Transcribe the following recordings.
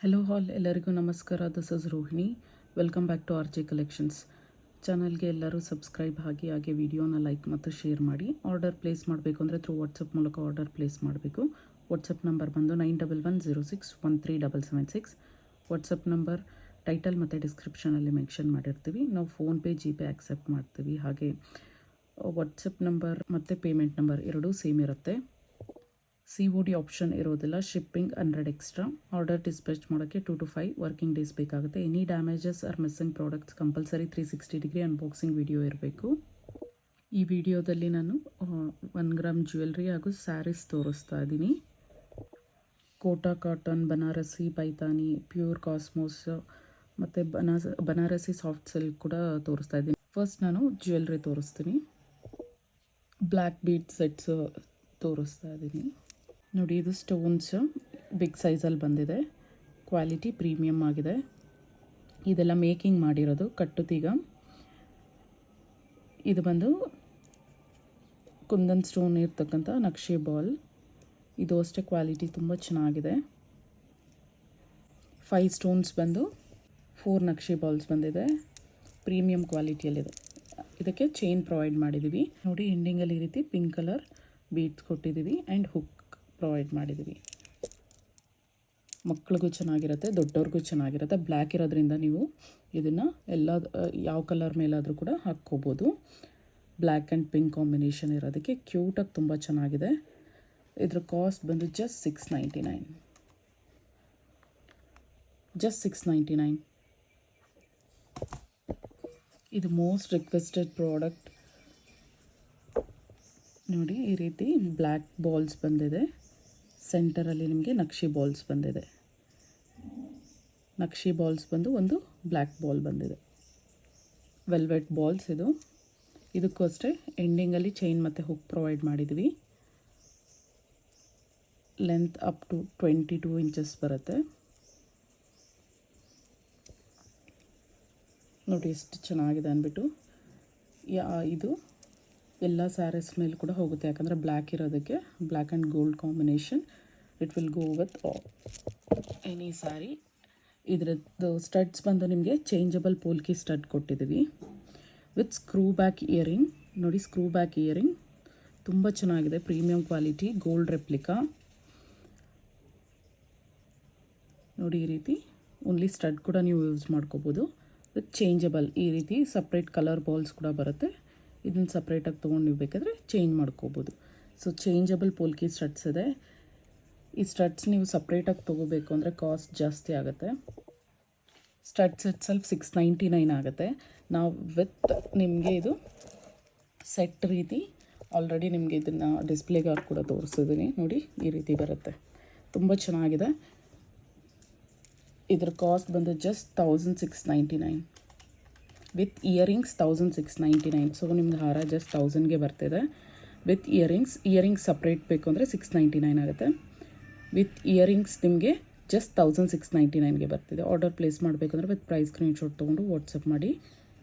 Hello all, ಎಲ್ಲರಿಗೂ ನಮಸ್ಕಾರ. This is Rohini. Welcome back to R J collections ಚಾನಲ್ಗೆ. ಎಲ್ಲರೂ ಸಬ್ಸ್ಕ್ರೈಬ್ ಹಾಗೆ ವಿಡಿಯೋನ ಲೈಕ್ ಮತ್ತು ಶೇರ್ ಮಾಡಿ. ಆರ್ಡರ್ ಪ್ಲೇಸ್ ಮಾಡಬೇಕು ಅಂದರೆ ಥ್ರೂ ವಾಟ್ಸಪ್ ಮೂಲಕ ಆರ್ಡರ್ ಪ್ಲೇಸ್ ಮಾಡಬೇಕು. ವಾಟ್ಸಪ್ ನಂಬರ್ ಬಂದು 9110613776. ವಾಟ್ಸಪ್ ನಂಬರ್ ಟೈಟಲ್ ಮತ್ತು ಡಿಸ್ಕ್ರಿಪ್ಷನಲ್ಲಿ ಮೆನ್ಷನ್ ಮಾಡಿರ್ತೀವಿ. ನಾವು ಫೋನ್ಪೇ ಜಿಪೇ ಆಕ್ಸೆಪ್ಟ್ ಮಾಡ್ತೀವಿ. ಹಾಗೆ ವಾಟ್ಸಪ್ ನಂಬರ್ ಮತ್ತು ಪೇಮೆಂಟ್ ನಂಬರ್ ಎರಡೂ ಸೇಮ್ ಇರುತ್ತೆ. COD ಆಪ್ಷನ್ ಇರೋದಿಲ್ಲ. Shipping 100 extra. ಆರ್ಡರ್ ಡಿಸ್ಪ್ಯಾಚ್ ಮಾಡೋಕ್ಕೆ 2 to 5 ವರ್ಕಿಂಗ್ ಡೇಸ್ ಬೇಕಾಗುತ್ತೆ. Any damages are missing products compulsory 360 degree unboxing video ಇರಬೇಕು. ಈ ವಿಡಿಯೋದಲ್ಲಿ ನಾನು 1 ಗ್ರಾಮ್ ಜ್ಯುವೆಲ್ರಿ ಹಾಗೂ ಸ್ಯಾರೀಸ್ ತೋರಿಸ್ತಾ ಇದ್ದೀನಿ. Kota cotton, Banarasi, Paithani, pure cosmos ಮತ್ತು ಬನಾರಸಿ ಸಾಫ್ಟ್ ಸಿಲ್ಕ್ ಕೂಡ ತೋರಿಸ್ತಾ ಇದ್ದೀನಿ. ಫಸ್ಟ್ ನಾನು ಜ್ಯುವೆಲ್ರಿ ತೋರಿಸ್ತೀನಿ. ಬ್ಲ್ಯಾಕ್ ಬೀಡ್ ಸೆಟ್ಸ್ ತೋರಿಸ್ತಾ ಇದ್ದೀನಿ. ನೋಡಿ, ಇದು ಸ್ಟೋನ್ಸ್ ಬಿಗ್ ಸೈಜಲ್ಲಿ ಬಂದಿದೆ. ಕ್ವಾಲಿಟಿ ಪ್ರೀಮಿಯಮ್ ಆಗಿದೆ. ಇದೆಲ್ಲ ಮೇಕಿಂಗ್ ಮಾಡಿರೋದು ಕಟ್ಟುತೀಗ. ಇದು ಬಂದು ಕುಂದನ್ ಸ್ಟೋನ್ ಇರ್ತಕ್ಕಂಥ ನಕ್ಷೆ ಬಾಲ್. ಇದು ಅಷ್ಟೇ ಕ್ವಾಲಿಟಿ ತುಂಬ ಚೆನ್ನಾಗಿದೆ. 5 ಸ್ಟೋನ್ಸ್ ಬಂದು 4 ನಕ್ಷೆ ಬಾಲ್ಸ್ ಬಂದಿದೆ. ಪ್ರೀಮಿಯಂ ಕ್ವಾಲಿಟಿಯಲ್ಲಿದೆ. ಇದಕ್ಕೆ ಚೈನ್ ಪ್ರೊವೈಡ್ ಮಾಡಿದ್ದೀವಿ. ನೋಡಿ, ಎಂಡಿಂಗಲ್ಲಿ ಈ ರೀತಿ ಪಿಂಕ್ ಕಲರ್ ಬೀಡ್ಸ್ ಕೊಟ್ಟಿದ್ದೀವಿ ಆ್ಯಂಡ್ ಹುಕ್ ಪ್ರೊವೈಡ್ ಮಾಡಿದ್ದೀವಿ. ಮಕ್ಕಳಿಗೂ ಚೆನ್ನಾಗಿರುತ್ತೆ, ದೊಡ್ಡವ್ರಿಗೂ ಚೆನ್ನಾಗಿರುತ್ತೆ. ಬ್ಲ್ಯಾಕ್ ಇರೋದ್ರಿಂದ ನೀವು ಇದನ್ನು ಯಾವ ಕಲರ್ ಮೇಲಾದರೂ ಕೂಡ ಹಾಕ್ಕೋಬೋದು. ಬ್ಲ್ಯಾಕ್ ಆ್ಯಂಡ್ ಪಿಂಕ್ ಕಾಂಬಿನೇಷನ್ ಇರೋದಕ್ಕೆ ಕ್ಯೂಟಾಗಿ ತುಂಬ ಚೆನ್ನಾಗಿದೆ. ಇದ್ರ ಕಾಸ್ಟ್ ಬಂದು ಜಸ್ಟ್ $699. ಇದು ಮೋಸ್ಟ್ ರಿಕ್ವೆಸ್ಟೆಡ್ ಪ್ರಾಡಕ್ಟ್. ನೋಡಿ, ಈ ರೀತಿ ಬ್ಲ್ಯಾಕ್ ಬಾಲ್ಸ್ ಬಂದಿದೆ. ಸೆಂಟರಲ್ಲಿ ನಿಮಗೆ ನಕ್ಷಿ ಬಾಲ್ಸ್ ಬಂದಿದೆ. ನಕ್ಷಿ ಬಾಲ್ಸ್ ಬಂದು ಒಂದು ಬ್ಲ್ಯಾಕ್ ಬಾಲ್ ಬಂದಿದೆ. ವೆಲ್ವೆಟ್ ಬಾಲ್ಸ್ ಇದು. ಇದಕ್ಕೂ ಅಷ್ಟೇ ಎಂಡಿಂಗಲ್ಲಿ ಚೈನ್ ಮತ್ತು ಹುಕ್ ಪ್ರೊವೈಡ್ ಮಾಡಿದ್ವಿ. ಲೆಂತ್ ಅಪ್ ಟು 22 ಇಂಚಸ್ ಬರುತ್ತೆ. ನೋಡಿ ಎಷ್ಟು ಚೆನ್ನಾಗಿದೆ ಅಂದ್ಬಿಟ್ಟು. ಇದು ಎಲ್ಲ ಸ್ಯಾರೀಸ್ ಮೇಲೆ ಕೂಡ ಹೋಗುತ್ತೆ, ಯಾಕಂದರೆ ಬ್ಲ್ಯಾಕ್ ಇರೋದಕ್ಕೆ. Black and gold combination. It will go with any sari. ಇದರದ್ದು ಸ್ಟಡ್ಸ್ ಬಂದು ನಿಮಗೆ ಚೇಂಜಬಲ್ ಪೋಲ್ಕಿ ಸ್ಟಡ್ ಕೊಟ್ಟಿದ್ದೀವಿ ವಿತ್ ಸ್ಕ್ರೂ ಬ್ಯಾಕ್ ಇಯರಿಂಗ್. ನೋಡಿ, ಸ್ಕ್ರೂ ಬ್ಯಾಕ್ ಇಯರಿಂಗ್ ತುಂಬ ಚೆನ್ನಾಗಿದೆ. Premium quality gold replica. ನೋಡಿ, ಈ ರೀತಿ ಓನ್ಲಿ ಸ್ಟಡ್ ಕೂಡ ನೀವು ಯೂಸ್ ಮಾಡ್ಕೋಬೋದು ವಿತ್ ಚೇಂಜಬಲ್. ಈ ರೀತಿ ಸಪ್ರೇಟ್ ಕಲರ್ ಬಾಲ್ಸ್ ಕೂಡ ಬರುತ್ತೆ. ಇದನ್ನು ಸಪ್ರೇಟಾಗಿ ತೊಗೊಂಡು ನೀವು ಬೇಕಾದರೆ ಚೇಂಜ್ ಮಾಡ್ಕೋಬೋದು. ಸೊ ಚೇಂಜಬಲ್ ಪೋಲ್ಕಿ ಸ್ಟಡ್ಸ್ ಇದೆ. ಈ ಸ್ಟಡ್ಸ್ ನೀವು ಸಪ್ರೇಟಾಗಿ ತೊಗೋಬೇಕು ಅಂದರೆ ಕಾಸ್ಟ್ ಜಾಸ್ತಿ ಆಗುತ್ತೆ. ಸ್ಟಡ್ಸ್ ಇಟ್ಸೆಲ್ಫ್ $699 ಆಗುತ್ತೆ. ನಾವು ವಿತ್ ನಿಮಗೆ ಇದು ಸೆಟ್ ರೀತಿ ಆಲ್ರೆಡಿ ನಿಮಗೆ ಇದನ್ನು ಡಿಸ್ಪ್ಲೇಗೆ ಕೂಡ ತೋರಿಸಿದ್ದೀನಿ. ನೋಡಿ, ಈ ರೀತಿ ಬರುತ್ತೆ. ತುಂಬ ಚೆನ್ನಾಗಿದೆ. ಇದ್ರ ಕಾಸ್ಟ್ ಬಂದು ಜಸ್ಟ್ $1699. With earrings $1699. ಸೊ ನಿಮ್ಗೆ ಹಾರ ಜಸ್ಟ್ 1000ಗೆ ಬರ್ತಿದೆ ವಿತ್ ಇಯರಿಂಗ್ಸ್ ಸಪ್ರೇಟ್ ಬೇಕು ಅಂದರೆ $699 ಆಗುತ್ತೆ. ವಿತ್ ಇಯರಿಂಗ್ಸ್ ನಿಮಗೆ ಜಸ್ಟ್ $1699ಗೆ ಬರ್ತಿದೆ. ಆರ್ಡರ್ ಪ್ಲೇಸ್ ಮಾಡಬೇಕಂದ್ರೆ ವಿತ್ ಪ್ರೈಸ್ ಸ್ಕ್ರೀನ್ಶಾಟ್ ತೊಗೊಂಡು ವಾಟ್ಸಪ್ ಮಾಡಿ.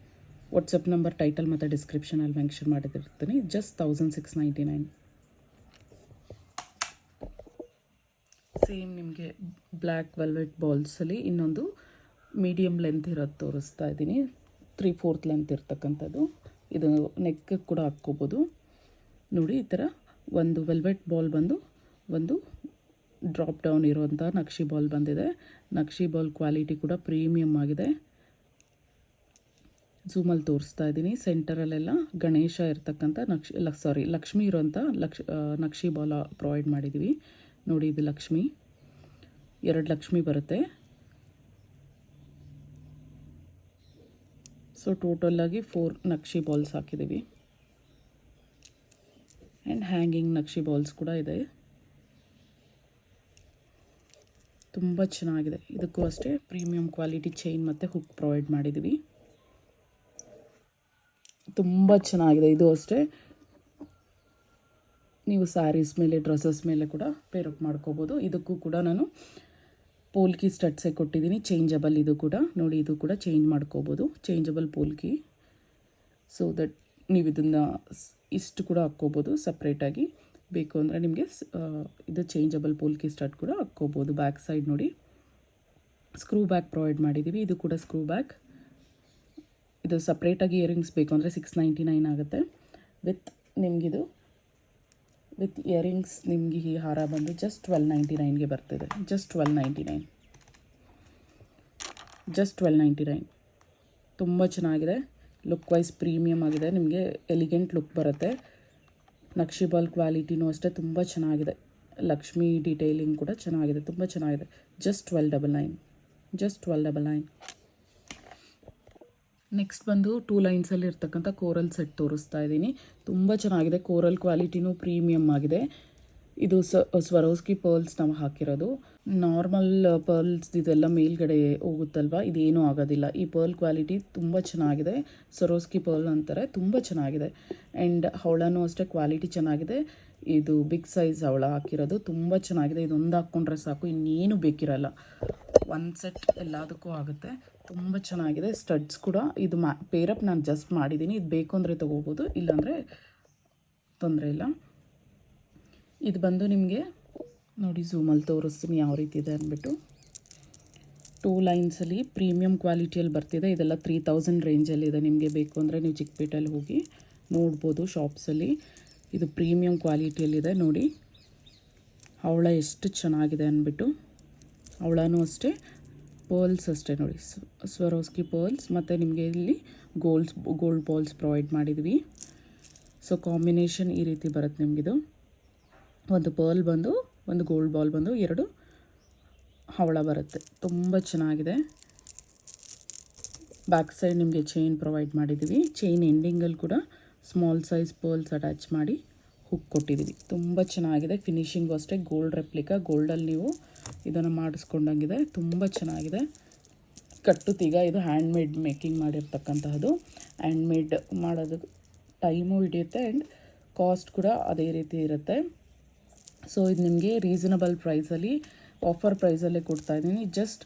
ವಾಟ್ಸಪ್ ನಂಬರ್ ಟೈಟಲ್ ಮತ್ತು ಡಿಸ್ಕ್ರಿಪ್ಷನಲ್ಲಿ ಮೆನ್ಷನ್ ಮಾಡಿದಿರ್ತೀನಿ. ಜಸ್ಟ್ $1699. ಸೇಮ್ ನಿಮಗೆ ಬ್ಲ್ಯಾಕ್ ವೆಲ್ವೆಟ್ ಬಾಲ್ಸಲ್ಲಿ ಇನ್ನೊಂದು ಮೀಡಿಯಮ್ ಲೆಂತ್ ಇರೋದು ತೋರಿಸ್ತಾ ಇದ್ದೀನಿ. 3/4 ಲೆಂತ್ ಇರ್ತಕ್ಕಂಥದ್ದು. ಇದು ನೆಕ್ಗೆ ಕೂಡ ಹಾಕ್ಕೋಬೋದು. ನೋಡಿ, ಈ ಥರ ಒಂದು ವೆಲ್ವೆಟ್ ಬಾಲ್ ಬಂದು ಒಂದು ಡ್ರಾಪ್ ಡೌನ್ ಇರೋಂಥ ನಕ್ಷಿ ಬಾಲ್ ಬಂದಿದೆ. ನಕ್ಷಿ ಬಾಲ್ ಕ್ವಾಲಿಟಿ ಕೂಡ ಪ್ರೀಮಿಯಮ್ ಆಗಿದೆ. ಝೂಮಲ್ಲಿ ತೋರಿಸ್ತಾ ಇದ್ದೀನಿ. ಸೆಂಟರಲ್ಲೆಲ್ಲ ಗಣೇಶ ಇರ್ತಕ್ಕಂಥ ಲಕ್ಷ್ಮಿ ಇರೋಂಥ ನಕ್ಷಿ ಬಾಲ್ ಪ್ರೊವೈಡ್ ಮಾಡಿದ್ದೀವಿ. ನೋಡಿ, ಇದು ಲಕ್ಷ್ಮಿ. 2 ಲಕ್ಷ್ಮಿ ಬರುತ್ತೆ. ಸೊ ಟೋಟಲಾಗಿ 4 ನಕ್ಷಿ ಬಾಲ್ಸ್ ಹಾಕಿದ್ದೀವಿ. ಆ್ಯಂಡ್ ಹ್ಯಾಂಗಿಂಗ್ ನಕ್ಷಿ ಬಾಲ್ಸ್ ಕೂಡ ಇದೆ. ತುಂಬ ಚೆನ್ನಾಗಿದೆ. ಇದಕ್ಕೂ ಅಷ್ಟೇ ಪ್ರೀಮಿಯಂ ಕ್ವಾಲಿಟಿ ಚೈನ್ ಮತ್ತು ಹುಕ್ ಪ್ರೊವೈಡ್ ಮಾಡಿದ್ದೀವಿ. ತುಂಬ ಚೆನ್ನಾಗಿದೆ. ಇದು ಅಷ್ಟೇ ನೀವು ಸ್ಯಾರೀಸ್ ಮೇಲೆ, ಡ್ರೆಸ್ಸಸ್ ಮೇಲೆ ಕೂಡ ಪೇರಪ್ ಮಾಡ್ಕೋಬೋದು. ಇದಕ್ಕೂ ಕೂಡ ನಾನು ಪೋಲ್ಕಿ ಸ್ಟಡ್ಸೇ ಕೊಟ್ಟಿದ್ದೀನಿ. ಚೇಂಜಬಲ್ ಇದು ಕೂಡ. ನೋಡಿ, ಇದು ಕೂಡ ಚೇಂಜ್ ಮಾಡ್ಕೋಬೋದು. ಚೇಂಜಬಲ್ ಪೋಲ್ಕಿ. ಸೊ ದಟ್ ನೀವು ಇದನ್ನು ಇಷ್ಟು ಕೂಡ ಹಾಕ್ಕೋಬೋದು ಸಪ್ರೇಟಾಗಿ. ಬೇಕು ಅಂದರೆ ನಿಮಗೆ ಇದು ಚೇಂಜಬಲ್ ಪೋಲ್ಕಿ ಸ್ಟಡ್ ಕೂಡ ಹಾಕ್ಕೋಬೋದು. ಬ್ಯಾಕ್ ಸೈಡ್ ನೋಡಿ ಸ್ಕ್ರೂ ಬ್ಯಾಗ್ ಪ್ರೊವೈಡ್ ಮಾಡಿದ್ದೀವಿ. ಇದು ಕೂಡ ಸ್ಕ್ರೂ ಬ್ಯಾಗ್. ಇದು ಸಪ್ರೇಟಾಗಿ ಇಯರಿಂಗ್ಸ್ ಬೇಕು ಅಂದರೆ 699 ಆಗುತ್ತೆ. ನಿಮಗಿದು ವಿತ್ ಇಯರಿಂಗ್ಸ್ ನಿಮಗೆ ಈ ಹಾರ ಬಂದು ಜಸ್ಟ್ 1299ಗೆ ಬರ್ತಿದೆ. ಜಸ್ಟ್ 1299 ತುಂಬ ಚೆನ್ನಾಗಿದೆ. ಲುಕ್ ವೈಸ್ ಪ್ರೀಮಿಯಮ್ ಆಗಿದೆ. ನಿಮಗೆ ಎಲಿಗೆಂಟ್ ಲುಕ್ ಬರುತ್ತೆ. ನಕ್ಷಿ ಬಾಲ್ ಕ್ವಾಲಿಟಿನೂ ಅಷ್ಟೇ ತುಂಬ ಚೆನ್ನಾಗಿದೆ. ಲಕ್ಷ್ಮಿ ಡೀಟೇಲಿಂಗ್ ಕೂಡ ಚೆನ್ನಾಗಿದೆ, ತುಂಬ ಚೆನ್ನಾಗಿದೆ. ಜಸ್ಟ್ 1299. ನೆಕ್ಸ್ಟ್ ಬಂದು 2 ಲೈನ್ಸಲ್ಲಿ ಇರ್ತಕ್ಕಂಥ ಕೋರಲ್ ಸೆಟ್ ತೋರಿಸ್ತಾ ಇದ್ದೀನಿ. ತುಂಬ ಚೆನ್ನಾಗಿದೆ. ಕೋರಲ್ ಕ್ವಾಲಿಟಿನೂ ಪ್ರೀಮಿಯಮ್ ಆಗಿದೆ. ಇದು ಸ್ವರೋಸ್ಕಿ ಪರ್ಲ್ಸ್ ನಾವು ಹಾಕಿರೋದು. ನಾರ್ಮಲ್ ಪರ್ಲ್ಸ್ ಇದೆಲ್ಲ ಮೇಲ್ಗಡೆ ಹೋಗುತ್ತಲ್ವ, ಇದೇನೂ ಆಗೋದಿಲ್ಲ. ಈ ಪರ್ಲ್ ಕ್ವಾಲಿಟಿ ತುಂಬ ಚೆನ್ನಾಗಿದೆ. ಸ್ವರೋಸ್ಕಿ ಪರ್ಲ್ ಅಂತಾರೆ, ತುಂಬ ಚೆನ್ನಾಗಿದೆ. ಆ್ಯಂಡ್ ಹವಳನೂ ಅಷ್ಟೇ ಕ್ವಾಲಿಟಿ ಚೆನ್ನಾಗಿದೆ. ಇದು ಬಿಗ್ ಸೈಜ್ ಹವಳ ಹಾಕಿರೋದು, ತುಂಬ ಚೆನ್ನಾಗಿದೆ. ಇದೊಂದು ಹಾಕ್ಕೊಂಡ್ರೆ ಸಾಕು, ಇನ್ನೇನು ಬೇಕಿರಲ್ಲ. ಒಂದು ಸೆಟ್ ಎಲ್ಲದಕ್ಕೂ ಆಗುತ್ತೆ. ತುಂಬ ಚೆನ್ನಾಗಿದೆ. ಸ್ಟಡ್ಸ್ ಕೂಡ ಇದು ಪೇರಪ್ ನಾನು ಜಸ್ಟ್ ಮಾಡಿದ್ದೀನಿ. ಇದು ಬೇಕು ಅಂದರೆ ತೊಗೋಬೋದು, ಇಲ್ಲಾಂದರೆ ತೊಂದರೆ ಇಲ್ಲ. ಇದು ಬಂದು ನಿಮಗೆ ನೋಡಿ ಝೂಮಲ್ಲಿ ತೋರಿಸ್ತೀನಿ ಯಾವ ರೀತಿ ಇದೆ ಅಂದ್ಬಿಟ್ಟು. 2 ಲೈನ್ಸಲ್ಲಿ ಪ್ರೀಮಿಯಮ್ ಕ್ವಾಲಿಟಿಯಲ್ಲಿ ಬರ್ತಿದೆ. ಇದೆಲ್ಲ 3000 ರೇಂಜಲ್ಲಿದೆ. ನಿಮಗೆ ಬೇಕು ಅಂದರೆ ನೀವು ಚಿಕ್ಕಪೇಟೆಯಲ್ಲಿ ಹೋಗಿ ನೋಡ್ಬೋದು ಶಾಪ್ಸಲ್ಲಿ. ಇದು ಪ್ರೀಮಿಯಮ್ ಕ್ವಾಲಿಟಿಯಲ್ಲಿದೆ. ನೋಡಿ ಹವಳ ಎಷ್ಟು ಚೆನ್ನಾಗಿದೆ ಅಂದ್ಬಿಟ್ಟು. ಹವಳನೂ ಅಷ್ಟೇ, ಪರ್ಲ್ಸ್ ಅಷ್ಟೇ ನೋಡಿ, ಸ್ವರೋಸ್ಕಿ ಪರ್ಲ್ಸ್. ಮತ್ತು ನಿಮಗೆ ಇಲ್ಲಿ ಗೋಲ್ಡ್ ಬಾಲ್ಸ್ ಪ್ರೊವೈಡ್ ಮಾಡಿದ್ವಿ. ಸೊ ಕಾಂಬಿನೇಷನ್ ಈ ರೀತಿ ಬರುತ್ತೆ ನಿಮಗಿದು. ಒಂದು ಪರ್ಲ್ ಬಂದು, ಒಂದು ಗೋಲ್ಡ್ ಬಾಲ್ ಬಂದು, 2 ಹವಳ ಬರುತ್ತೆ. ತುಂಬ ಚೆನ್ನಾಗಿದೆ. ಬ್ಯಾಕ್ ಸೈಡ್ ನಿಮಗೆ ಚೈನ್ ಪ್ರೊವೈಡ್ ಮಾಡಿದ್ದೀವಿ. ಚೈನ್ ಎಂಡಿಂಗಲ್ಲಿ ಕೂಡ ಸ್ಮಾಲ್ ಸೈಜ್ ಪರ್ಲ್ಸ್ ಅಟ್ಯಾಚ್ ಮಾಡಿ ಹುಕ್ ಕೊಟ್ಟಿದ್ದೀವಿ. ತುಂಬ ಚೆನ್ನಾಗಿದೆ. ಫಿನಿಶಿಂಗು ಅಷ್ಟೇ ಗೋಲ್ಡ್ ರೆಪ್ಲಿಕಾ. ಗೋಲ್ಡಲ್ಲಿ ನೀವು ಇದನ್ನು ಮಾಡಿಸ್ಕೊಂಡಂಗಿದೆ. ತುಂಬ ಚೆನ್ನಾಗಿದೆ. ಕಟ್ಟುತ್ತೀಗ ಇದು ಹ್ಯಾಂಡ್ಮೇಡ್ ಮೇಕಿಂಗ್ ಮಾಡಿರ್ತಕ್ಕಂತಹದ್ದು. ಹ್ಯಾಂಡ್ಮೇಡ್ ಮಾಡೋದು ಟೈಮು ಹಿಡಿಯುತ್ತೆ ಆ್ಯಂಡ್ ಕಾಸ್ಟ್ ಕೂಡ ಅದೇ ರೀತಿ ಇರುತ್ತೆ. ಸೊ ಇದು ನಿಮಗೆ ರೀಸನಬಲ್ ಪ್ರೈಸಲ್ಲಿ, ಆಫರ್ ಪ್ರೈಸಲ್ಲೇ ಕೊಡ್ತಾಯಿದ್ದೀನಿ. ಜಸ್ಟ್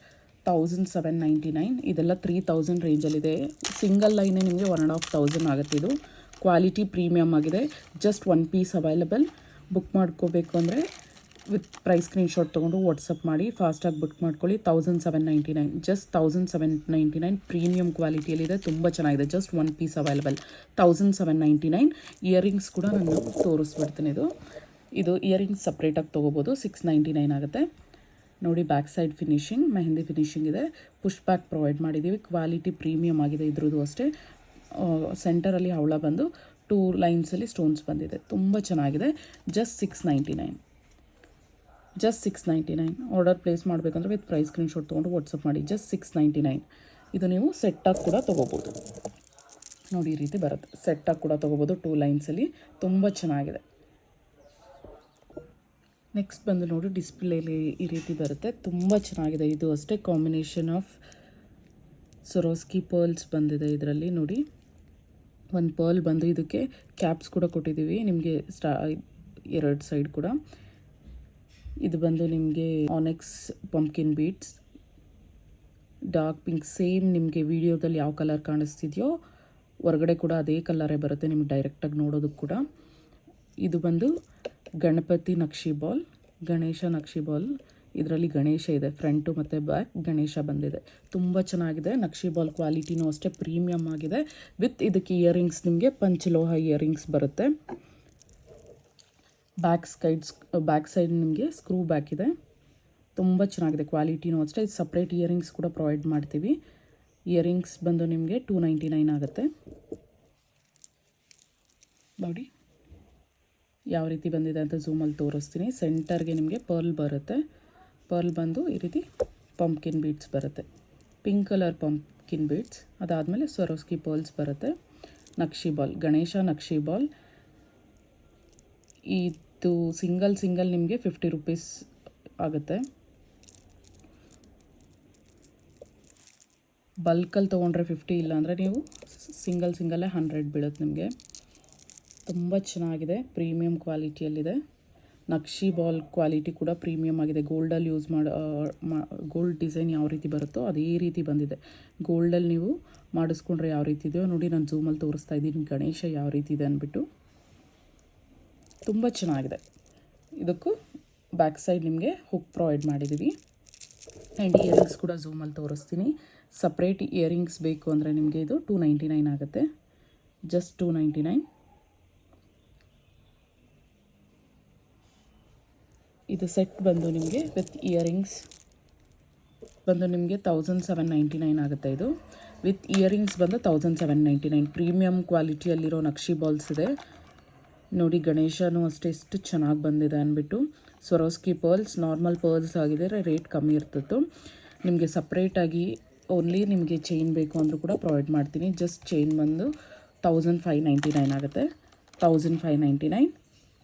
1799. ಇದೆಲ್ಲ 3000 ರೇಂಜಲ್ಲಿದೆ. ಸಿಂಗಲ್ ಲೈನೇ ನಿಮಗೆ 1500 ಆಗುತ್ತೆ. ಇದು ಕ್ವಾಲಿಟಿ ಪ್ರೀಮಿಯಮ್ ಆಗಿದೆ. Just 1 piece available. ಬುಕ್ ಮಾಡ್ಕೋಬೇಕು ಅಂದರೆ ವಿತ್ ಪ್ರೈಸ್ ಸ್ಕ್ರೀನ್ಶಾಟ್ ತೊಗೊಂಡು ವಾಟ್ಸಪ್ ಮಾಡಿ ಫಾಸ್ಟಾಗಿ ಬುಕ್ ಮಾಡ್ಕೊಳ್ಳಿ. 1799. ಜಸ್ಟ್ 1799 ಪ್ರೀಮಿಯಮ್ ಕ್ವಾಲಿಟಿಯಲ್ಲಿದೆ. ತುಂಬ ಚೆನ್ನಾಗಿದೆ. Just 1 piece available. 1799. ಇಯರಿಂಗ್ಸ್ ಕೂಡ ನಾನು ತೋರಿಸ್ಬಿಡ್ತೀನಿ. ಇದು ಇಯರಿಂಗ್ಸ್ ಸಪ್ರೇಟಾಗಿ ತೊಗೋಬೋದು. 699 ಆಗುತ್ತೆ. ನೋಡಿ back side finishing mehndi finishing ಇದೆ. ಪುಷ್ ಬ್ಯಾಕ್ ಪ್ರೊವೈಡ್ ಮಾಡಿದ್ದೀವಿ. ಕ್ವಾಲಿಟಿ ಪ್ರೀಮಿಯಮ್ ಆಗಿದೆ ಇದ್ರದ್ದು ಅಷ್ಟೇ. ಸೆಂಟರಲ್ಲಿ ಹವಳ ಬಂದು 2 ಲೈನ್ಸಲ್ಲಿ ಸ್ಟೋನ್ಸ್ ಬಂದಿದೆ. ತುಂಬ ಚೆನ್ನಾಗಿದೆ. ಜಸ್ಟ್ 699. ಆರ್ಡರ್ ಪ್ಲೇಸ್ ಮಾಡಬೇಕಂದ್ರೆ ವಿತ್ ಪ್ರೈಸ್ ಸ್ಕ್ರೀನ್ಶಾಟ್ ತೊಗೊಂಡು ವಾಟ್ಸಪ್ ಮಾಡಿ. ಜಸ್ಟ್ 699. ಇದು ನೀವು ಸೆಟ್ಟಾಗಿ ಕೂಡ ತೊಗೋಬೋದು. ನೋಡಿ ಈ ರೀತಿ ಬರುತ್ತೆ. ಸೆಟ್ಟಾಗಿ ಕೂಡ ತೊಗೋಬೋದು. 2 ಲೈನ್ಸಲ್ಲಿ ತುಂಬ ಚೆನ್ನಾಗಿದೆ. ನೆಕ್ಸ್ಟ್ ಬಂದು ನೋಡಿ ಡಿಸ್ಪ್ಲೇಲಿ ಈ ರೀತಿ ಬರುತ್ತೆ. ತುಂಬ ಚೆನ್ನಾಗಿದೆ. ಇದು ಅಷ್ಟೇ ಕಾಂಬಿನೇಷನ್ ಆಫ್ ಸ್ವರೋಸ್ಕಿ ಪರ್ಲ್ಸ್ ಬಂದಿದೆ ಇದರಲ್ಲಿ. ನೋಡಿ ಒಂದು ಪರ್ಲ್ ಬಂದು ಇದಕ್ಕೆ ಕ್ಯಾಪ್ಸ್ ಕೂಡ ಕೊಟ್ಟಿದ್ದೀವಿ ನಿಮಗೆ 2 ಸೈಡ್ ಕೂಡ. ಇದು ಬಂದು ನಿಮಗೆ annex pumpkin beads dark pink. Same ನಿಮಗೆ ವಿಡಿಯೋದಲ್ಲಿ ಯಾವ ಕಲರ್ ಕಾಣಿಸ್ತಿದೆಯೋ ಹೊರಗಡೆ ಕೂಡ ಅದೇ ಕಲರೇ ಬರುತ್ತೆ ನಿಮ್ಗೆ ಡೈರೆಕ್ಟಾಗಿ ನೋಡೋದಕ್ಕೆ ಕೂಡ. ಇದು ಬಂದು ಗಣಪತಿ ನಕ್ಷಿ ಬಾಲ್, ಗಣೇಶ ನಕ್ಷಿ ಬಾಲ್. ಇದರಲ್ಲಿ ಗಣೇಶ ಇದೆ, ಫ್ರಂಟು ಮತ್ತು ಬ್ಯಾಕ್ ಗಣೇಶ ಬಂದಿದೆ. ತುಂಬ ಚೆನ್ನಾಗಿದೆ. ನಕ್ಷಿ ಬಾಲ್ ಕ್ವಾಲಿಟಿನೂ ಅಷ್ಟೇ ಪ್ರೀಮಿಯಮ್ ಆಗಿದೆ. ವಿತ್ ಇದಕ್ಕೆ ಇಯರಿಂಗ್ಸ್ ನಿಮಗೆ ಪಂಚಲೋಹ ಇಯರಿಂಗ್ಸ್ ಬರುತ್ತೆ. ಬ್ಯಾಕ್ ಸೈಡ್ ನಿಮಗೆ ಸ್ಕ್ರೂ ಬ್ಯಾಕ್ ಇದೆ. ತುಂಬ ಚೆನ್ನಾಗಿದೆ. ಕ್ವಾಲಿಟಿನೂ ಅಷ್ಟೇ. ಇದು ಸಪ್ರೇಟ್ ಇಯರಿಂಗ್ಸ್ ಕೂಡ ಪ್ರೊವೈಡ್ ಮಾಡ್ತೀವಿ. ಇಯರಿಂಗ್ಸ್ ಬಂದು ನಿಮಗೆ 299 ಆಗುತ್ತೆ. ನೋಡಿ ಯಾವ ರೀತಿ ಬಂದಿದೆ ಅಂತ ಝೂಮಲ್ಲಿ ತೋರಿಸ್ತೀನಿ. ಸೆಂಟರ್ಗೆ ನಿಮಗೆ ಪರ್ಲ್ ಬರುತ್ತೆ. ಪರ್ಲ್ ಬಂದು ಈ ರೀತಿ ಪಂಪ್ಕಿನ್ ಬೀಡ್ಸ್ ಬರುತ್ತೆ. Pink colour pumpkin beads. ಅದಾದಮೇಲೆ ಸ್ವರೋಸ್ಕಿ ಪರ್ಲ್ಸ್ ಬರುತ್ತೆ. Naqvi ball, Ganesha Naqvi ball. ಇದು ಸಿಂಗಲ್ ನಿಮಗೆ 50 ರೂಪೀಸ್ ಆಗುತ್ತೆ. ಬಲ್ಕಲ್ಲಿ ತೊಗೊಂಡ್ರೆ 50, ಇಲ್ಲಾಂದರೆ ನೀವು ಸಿಂಗಲ್ಲೇ 100 ಬೀಳುತ್ತೆ ನಿಮಗೆ. ತುಂಬ ಚೆನ್ನಾಗಿದೆ. ಪ್ರೀಮಿಯಮ್ ಕ್ವಾಲಿಟಿಯಲ್ಲಿದೆ. ನಕ್ಷಿ ಬಾಲ್ ಕ್ವಾಲಿಟಿ ಕೂಡ ಪ್ರೀಮಿಯಮ್ ಆಗಿದೆ. ಗೋಲ್ಡಲ್ಲಿ ಯೂಸ್ ಗೋಲ್ಡ್ ಡಿಸೈನ್ ಯಾವ ರೀತಿ ಬರುತ್ತೋ ಅದೇ ರೀತಿ ಬಂದಿದೆ. ಗೋಲ್ಡಲ್ಲಿ ನೀವು ಮಾಡಿಸ್ಕೊಂಡ್ರೆ ಯಾವ ರೀತಿ ಇದೆಯೋ ನೋಡಿ. ನಾನು ಝೂಮಲ್ಲಿ ತೋರಿಸ್ತಾ ಇದ್ದೀನಿ ಗಣೇಶ ಯಾವ ರೀತಿ ಇದೆ ಅಂದ್ಬಿಟ್ಟು. ತುಂಬ ಚೆನ್ನಾಗಿದೆ. ಇದಕ್ಕೂ ಬ್ಯಾಕ್ ಸೈಡ್ ನಿಮಗೆ ಹುಕ್ ಪ್ರೊವೈಡ್ ಮಾಡಿದ್ದೀವಿ. ಆ್ಯಂಡ್ ಇಯರಿಂಗ್ಸ್ ಕೂಡ ಝೂಮಲ್ಲಿ ತೋರಿಸ್ತೀನಿ. ಸಪ್ರೇಟ್ ಇಯರಿಂಗ್ಸ್ ಬೇಕು ಅಂದರೆ ನಿಮಗೆ ಇದು 299 ಆಗುತ್ತೆ, ಜಸ್ಟ್ 299. ಇದು ಸೆಟ್ ಬಂದು ನಿಮಗೆ ವಿತ್ ಇಯರಿಂಗ್ಸ್ ಬಂದು ನಿಮಗೆ 1799 ಆಗುತ್ತೆ. ಇದು ವಿತ್ ಇಯರಿಂಗ್ಸ್ ಬಂದು 1799. ಪ್ರೀಮಿಯಮ್ ಕ್ವಾಲಿಟಿಯಲ್ಲಿರೋ ನಕ್ಷಿ ಬಾಲ್ಸ್ ಇದೆ ನೋಡಿ. ಗಣೇಶನೂ ಅಷ್ಟೇ ಎಷ್ಟು ಚೆನ್ನಾಗಿ ಬಂದಿದೆ ಅಂದ್ಬಿಟ್ಟು. ಸ್ವರೋಸ್ಕಿ ಪರ್ಲ್ಸ್, ನಾರ್ಮಲ್ ಪರ್ಲ್ಸ್ ಆಗಿದೆ, ರೇಟ್ ಕಮ್ಮಿ ಇರ್ತಿತ್ತು. ನಿಮಗೆ ಸಪ್ರೇಟಾಗಿ ಓನ್ಲಿ ನಿಮಗೆ ಚೈನ್ ಬೇಕು ಅಂದರೂ ಕೂಡ ಪ್ರೊವೈಡ್ ಮಾಡ್ತೀನಿ. ಜಸ್ಟ್ ಚೈನ್ ಬಂದು 1599 ಆಗುತ್ತೆ, 1599.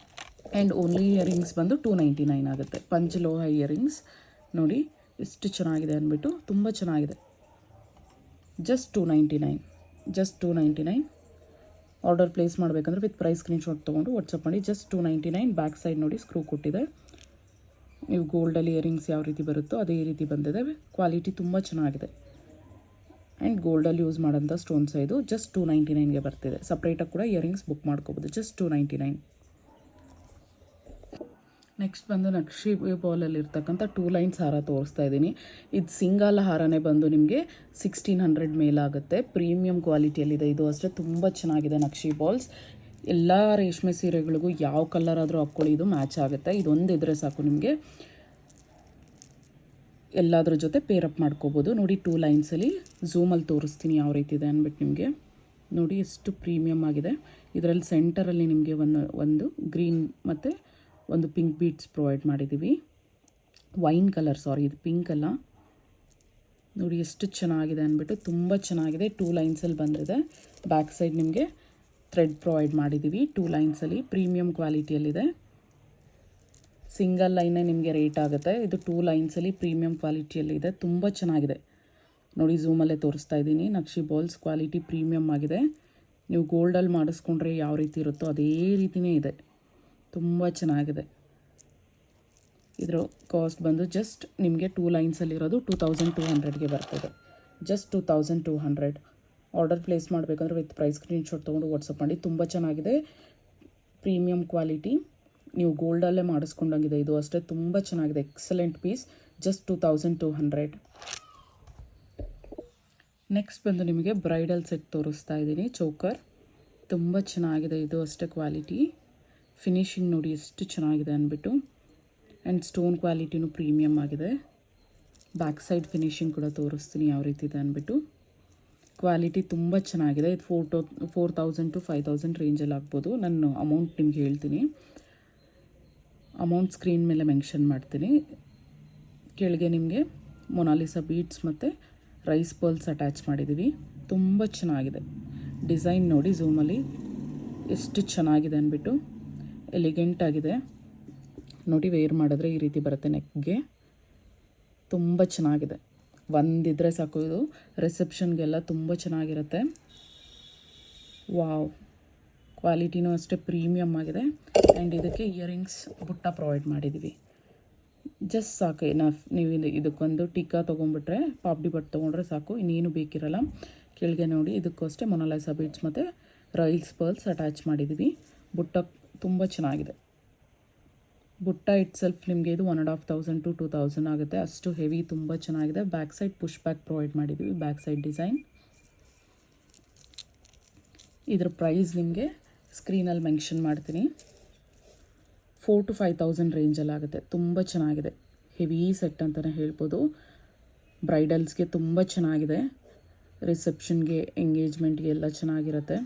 ಆ್ಯಂಡ್ ಓನ್ಲಿ ಇಯರಿಂಗ್ಸ್ ಬಂದು 299 ಆಗುತ್ತೆ. ಪಂಚಲೋಹ ಇಯರಿಂಗ್ಸ್ ನೋಡಿ ಎಷ್ಟು ಚೆನ್ನಾಗಿದೆ ಅಂದ್ಬಿಟ್ಟು, ತುಂಬ ಚೆನ್ನಾಗಿದೆ. Just 299, just 299. ಆರ್ಡರ್ ಪ್ಲೇಸ್ ಮಾಡಬೇಕಂದ್ರೆ ವಿತ್ ಪ್ರೈಸ್ ಸ್ಕ್ರೀನ್ಶಾಟ್ ತೊಗೊಂಡು ವಾಟ್ಸಪ್ ಮಾಡಿ. ಜಸ್ಟ್ 299. ಬ್ಯಾಕ್ ಸೈಡ್ ನೋಡಿ ಸ್ಕ್ರೂ ಕೊಟ್ಟಿದೆ. ನೀವು ಗೋಲ್ಡಲ್ಲಿ ಇಯರಿಂಗ್ಸ್ ಯಾವ ರೀತಿ ಬರುತ್ತೋ ಅದೇ ರೀತಿ ಬಂದಿದೆ. ಕ್ವಾಲಿಟಿ ತುಂಬ ಚೆನ್ನಾಗಿದೆ. ಆ್ಯಂಡ್ ಗೋಲ್ಡಲ್ಲಿ ಯೂಸ್ ಮಾಡೋಂಥ ಸ್ಟೋನ್ಸ್ ಇದು. ಜಸ್ಟ್ 299ಗೆ ಬರ್ತಿದೆ. ಸಪ್ರೇಟಾಗಿ ಕೂಡ ಇಯರಿಂಗ್ಸ್ ಬುಕ್ ಮಾಡ್ಕೋಬೋದು. ಜಸ್ಟ್ 299. ನೆಕ್ಸ್ಟ್ ಬಂದು ನಕ್ಷಿ ಬಾಲಲ್ಲಿ ಇರ್ತಕ್ಕಂಥ 2 ಲೈನ್ಸ್ ಹಾರ ತೋರಿಸ್ತಾ ಇದ್ದೀನಿ. ಇದು ಸಿಂಗಲ್ ಹಾರನೇ ಬಂದು ನಿಮಗೆ 1600 ಮೇಲಾಗುತ್ತೆ. ಪ್ರೀಮಿಯಂ ಕ್ವಾಲಿಟಿಯಲ್ಲಿದೆ. ಇದು ಅಷ್ಟೇ ತುಂಬ ಚೆನ್ನಾಗಿದೆ ನಕ್ಷಿ ಬಾಲ್ಸ್. ಎಲ್ಲ ರೇಷ್ಮೆ ಸೀರೆಗಳಿಗೂ ಯಾವ ಕಲರ್ ಆದರೂ ಹಾಕ್ಕೊಳ್ಳಿ, ಇದು ಮ್ಯಾಚ್ ಆಗುತ್ತೆ. ಇದೊಂದು ಇದ್ದರೆ ಸಾಕು ನಿಮಗೆ, ಎಲ್ಲದ್ರ ಜೊತೆ ಪೇರಪ್ ಮಾಡ್ಕೋಬೋದು. ನೋಡಿ 2 ಲೈನ್ಸಲ್ಲಿ ಝೂಮಲ್ಲಿ ತೋರಿಸ್ತೀನಿ ಯಾವ ರೀತಿ ಇದೆ ಅಂದ್ಬಿಟ್ಟು ನಿಮಗೆ. ನೋಡಿ ಎಷ್ಟು ಪ್ರೀಮಿಯಮ್ ಆಗಿದೆ. ಇದರಲ್ಲಿ ಸೆಂಟರಲ್ಲಿ ನಿಮಗೆ ಒಂದು ಗ್ರೀನ್ ಮತ್ತು ಒಂದು ಪಿಂಕ್ ಬೀಡ್ಸ್ ಪ್ರೊವೈಡ್ ಮಾಡಿದ್ದೀವಿ. ವೈನ್ ಕಲರ್, ಸಾರಿ ಇದು ಪಿಂಕ್ ಅಲ್ಲ. ನೋಡಿ ಎಷ್ಟು ಚೆನ್ನಾಗಿದೆ ಅಂದ್ಬಿಟ್ಟು, ತುಂಬ ಚೆನ್ನಾಗಿದೆ. 2 ಲೈನ್ಸಲ್ಲಿ ಬಂದಿದೆ. ಬ್ಯಾಕ್ ಸೈಡ್ ನಿಮಗೆ ಥ್ರೆಡ್ ಪ್ರೊವೈಡ್ ಮಾಡಿದ್ದೀವಿ. 2 ಲೈನ್ಸಲ್ಲಿ ಪ್ರೀಮಿಯಂ ಕ್ವಾಲಿಟಿಯಲ್ಲಿದೆ. ಸಿಂಗಲ್ ಲೈನೇ ನಿಮಗೆ ರೇಟ್ ಆಗುತ್ತೆ. ಇದು 2 ಲೈನ್ಸಲ್ಲಿ ಪ್ರೀಮಿಯಂ ಕ್ವಾಲಿಟಿಯಲ್ಲಿದೆ. ತುಂಬ ಚೆನ್ನಾಗಿದೆ ನೋಡಿ. ಝೂಮಲ್ಲೇ ತೋರಿಸ್ತಾ ಇದ್ದೀನಿ. ನಕ್ಷಿ ಬಾಲ್ಸ್ ಕ್ವಾಲಿಟಿ ಪ್ರೀಮಿಯಮ್ ಆಗಿದೆ. ನೀವು ಗೋಲ್ಡಲ್ಲಿ ಮಾಡಿಸ್ಕೊಂಡ್ರೆ ಯಾವ ರೀತಿ ಇರುತ್ತೋ ಅದೇ ರೀತಿಯೇ ಇದೆ. ತುಂಬ ಚೆನ್ನಾಗಿದೆ. ಇದರ ಕಾಸ್ಟ್ ಬಂದು ಜಸ್ಟ್ ನಿಮಗೆ 2 ಲೈನ್ಸಲ್ಲಿರೋದು 2200ಗೆ ಬರ್ತದೆ. ಜಸ್ಟ್ 2200. ಆರ್ಡರ್ ಪ್ಲೇಸ್ ಮಾಡಬೇಕಂದ್ರೆ ವಿತ್ ಪ್ರೈಸ್ ಸ್ಕ್ರೀನ್ಶಾಟ್ ತೊಗೊಂಡು ವಾಟ್ಸಪ್ ಮಾಡಿ. ತುಂಬ ಚೆನ್ನಾಗಿದೆ, ಪ್ರೀಮಿಯಂ ಕ್ವಾಲಿಟಿ. ನೀವು ಗೋಲ್ಡಲ್ಲೇ ಮಾಡಿಸ್ಕೊಂಡಂಗಿದೆ. ಇದು ಅಷ್ಟೇ ತುಂಬ ಚೆನ್ನಾಗಿದೆ. Excellent piece. ಜಸ್ಟ್ 2200. ನೆಕ್ಸ್ಟ್ ಬಂದು ನಿಮಗೆ ಬ್ರೈಡಲ್ ಸೆಟ್ ತೋರಿಸ್ತಾ ಇದ್ದೀನಿ. ಚೋಕರ್ ತುಂಬ ಚೆನ್ನಾಗಿದೆ. ಇದು ಅಷ್ಟೇ ಕ್ವಾಲಿಟಿ. ಫಿನಿಶಿಂಗ್ ನೋಡಿ ಎಷ್ಟು ಚೆನ್ನಾಗಿದೆ ಅಂದ್ಬಿಟ್ಟು. ಆ್ಯಂಡ್ ಸ್ಟೋನ್ ಕ್ವಾಲಿಟಿನೂ ಪ್ರೀಮಿಯಮ್ ಆಗಿದೆ. ಬ್ಯಾಕ್ ಸೈಡ್ ಫಿನಿಶಿಂಗ್ ಕೂಡ ತೋರಿಸ್ತೀನಿ ಯಾವ ರೀತಿ ಇದೆ ಅಂದ್ಬಿಟ್ಟು. ಕ್ವಾಲಿಟಿ ತುಂಬ ಚೆನ್ನಾಗಿದೆ. ಇದು 4000 to 5000 ರೇಂಜಲ್ಲಿ ಆಗ್ಬೋದು. ನಾನು ಅಮೌಂಟ್ ನಿಮ್ಗೆ ಹೇಳ್ತೀನಿ. ಅಮೌಂಟ್ ಸ್ಕ್ರೀನ್ ಮೇಲೆ ಮೆನ್ಷನ್ ಮಾಡ್ತೀನಿ. ಕೆಳಗೆ ನಿಮಗೆ ಮೊನಾಲಿಸಾ ಬೀಡ್ಸ್ ಮತ್ತು ರೈಸ್ ಪರ್ಲ್ಸ್ ಅಟ್ಯಾಚ್ ಮಾಡಿದ್ದೀವಿ. ತುಂಬ ಚೆನ್ನಾಗಿದೆ. ಡಿಸೈನ್ ನೋಡಿ ಝೂಮಲ್ಲಿ ಎಷ್ಟು ಚೆನ್ನಾಗಿದೆ ಅಂದ್ಬಿಟ್ಟು. ಎಲಿಗೆಂಟ್ ಆಗಿದೆ ನೋಡಿ. ವೇರ್ ಮಾಡಿದ್ರೆ ಈ ರೀತಿ ಬರುತ್ತೆ ನೆಕ್ಗೆ. ತುಂಬ ಚೆನ್ನಾಗಿದೆ. ಒಂದಿದ್ರೆ ಸಾಕು. ಇದು ರಿಸೆಪ್ಷನ್ಗೆಲ್ಲ ತುಂಬ ಚೆನ್ನಾಗಿರುತ್ತೆ. ವಾವ್, ಕ್ವಾಲಿಟಿನೂ ಅಷ್ಟೇ ಪ್ರೀಮಿಯಮ್ ಆಗಿದೆ. ಆ್ಯಂಡ್ ಇದಕ್ಕೆ ಇಯರಿಂಗ್ಸ್ ಬುಟ್ಟ ಪ್ರೊವೈಡ್ ಮಾಡಿದ್ದೀವಿ. ಜಸ್ಟ್ ಸಾಕು ಎನಫ್. ನೀವು ಇದಕ್ಕೊಂದು ಟಿಕ್ಕಾ ತೊಗೊಂಡ್ಬಿಟ್ರೆ, ಪಾಪ್ಡಿ ಬಟ್ ತೊಗೊಂಡ್ರೆ ಸಾಕು, ಇನ್ನೇನು ಬೇಕಿರಲ್ಲ. ಕೆಳಗೆ ನೋಡಿ ಇದಕ್ಕೂ ಅಷ್ಟೇ ಮೊನಾಲಿಸಾ ಬೀಡ್ಸ್ ಮತ್ತು ರೈಸ್ ಪರ್ಲ್ಸ್ ಅಟ್ಯಾಚ್ ಮಾಡಿದ್ದೀವಿ. ಬುಟ್ಟ ತುಂಬ ಚೆನ್ನಾಗಿದೆ. ಬುಟ್ಟ ಇಟ್ ಸೆಲ್ಫ್ ನಿಮಗೆ ಇದು 1500 to 2000 ಆಗುತ್ತೆ. ಅಷ್ಟು ಹೆವಿ, ತುಂಬ ಚೆನ್ನಾಗಿದೆ. Back side push back provide ಮಾಡಿದ್ದೀವಿ. Back side design. ಇದ್ರ ಪ್ರೈಸ್ ನಿಮಗೆ ಸ್ಕ್ರೀನಲ್ಲಿ ಮೆನ್ಷನ್ ಮಾಡ್ತೀನಿ. 4,000 to 5,000 ರೇಂಜಲ್ಲಿ ಆಗುತ್ತೆ. ತುಂಬ ಚೆನ್ನಾಗಿದೆ. ಹೆವಿ ಸೆಟ್ ಅಂತಲೇ ಹೇಳ್ಬೋದು. ಬ್ರೈಡಲ್ಸ್ಗೆ ತುಂಬ ಚೆನ್ನಾಗಿದೆ. ರಿಸೆಪ್ಷನ್ಗೆ, ಎಂಗೇಜ್ಮೆಂಟ್ಗೆ ಎಲ್ಲ ಚೆನ್ನಾಗಿರುತ್ತೆ.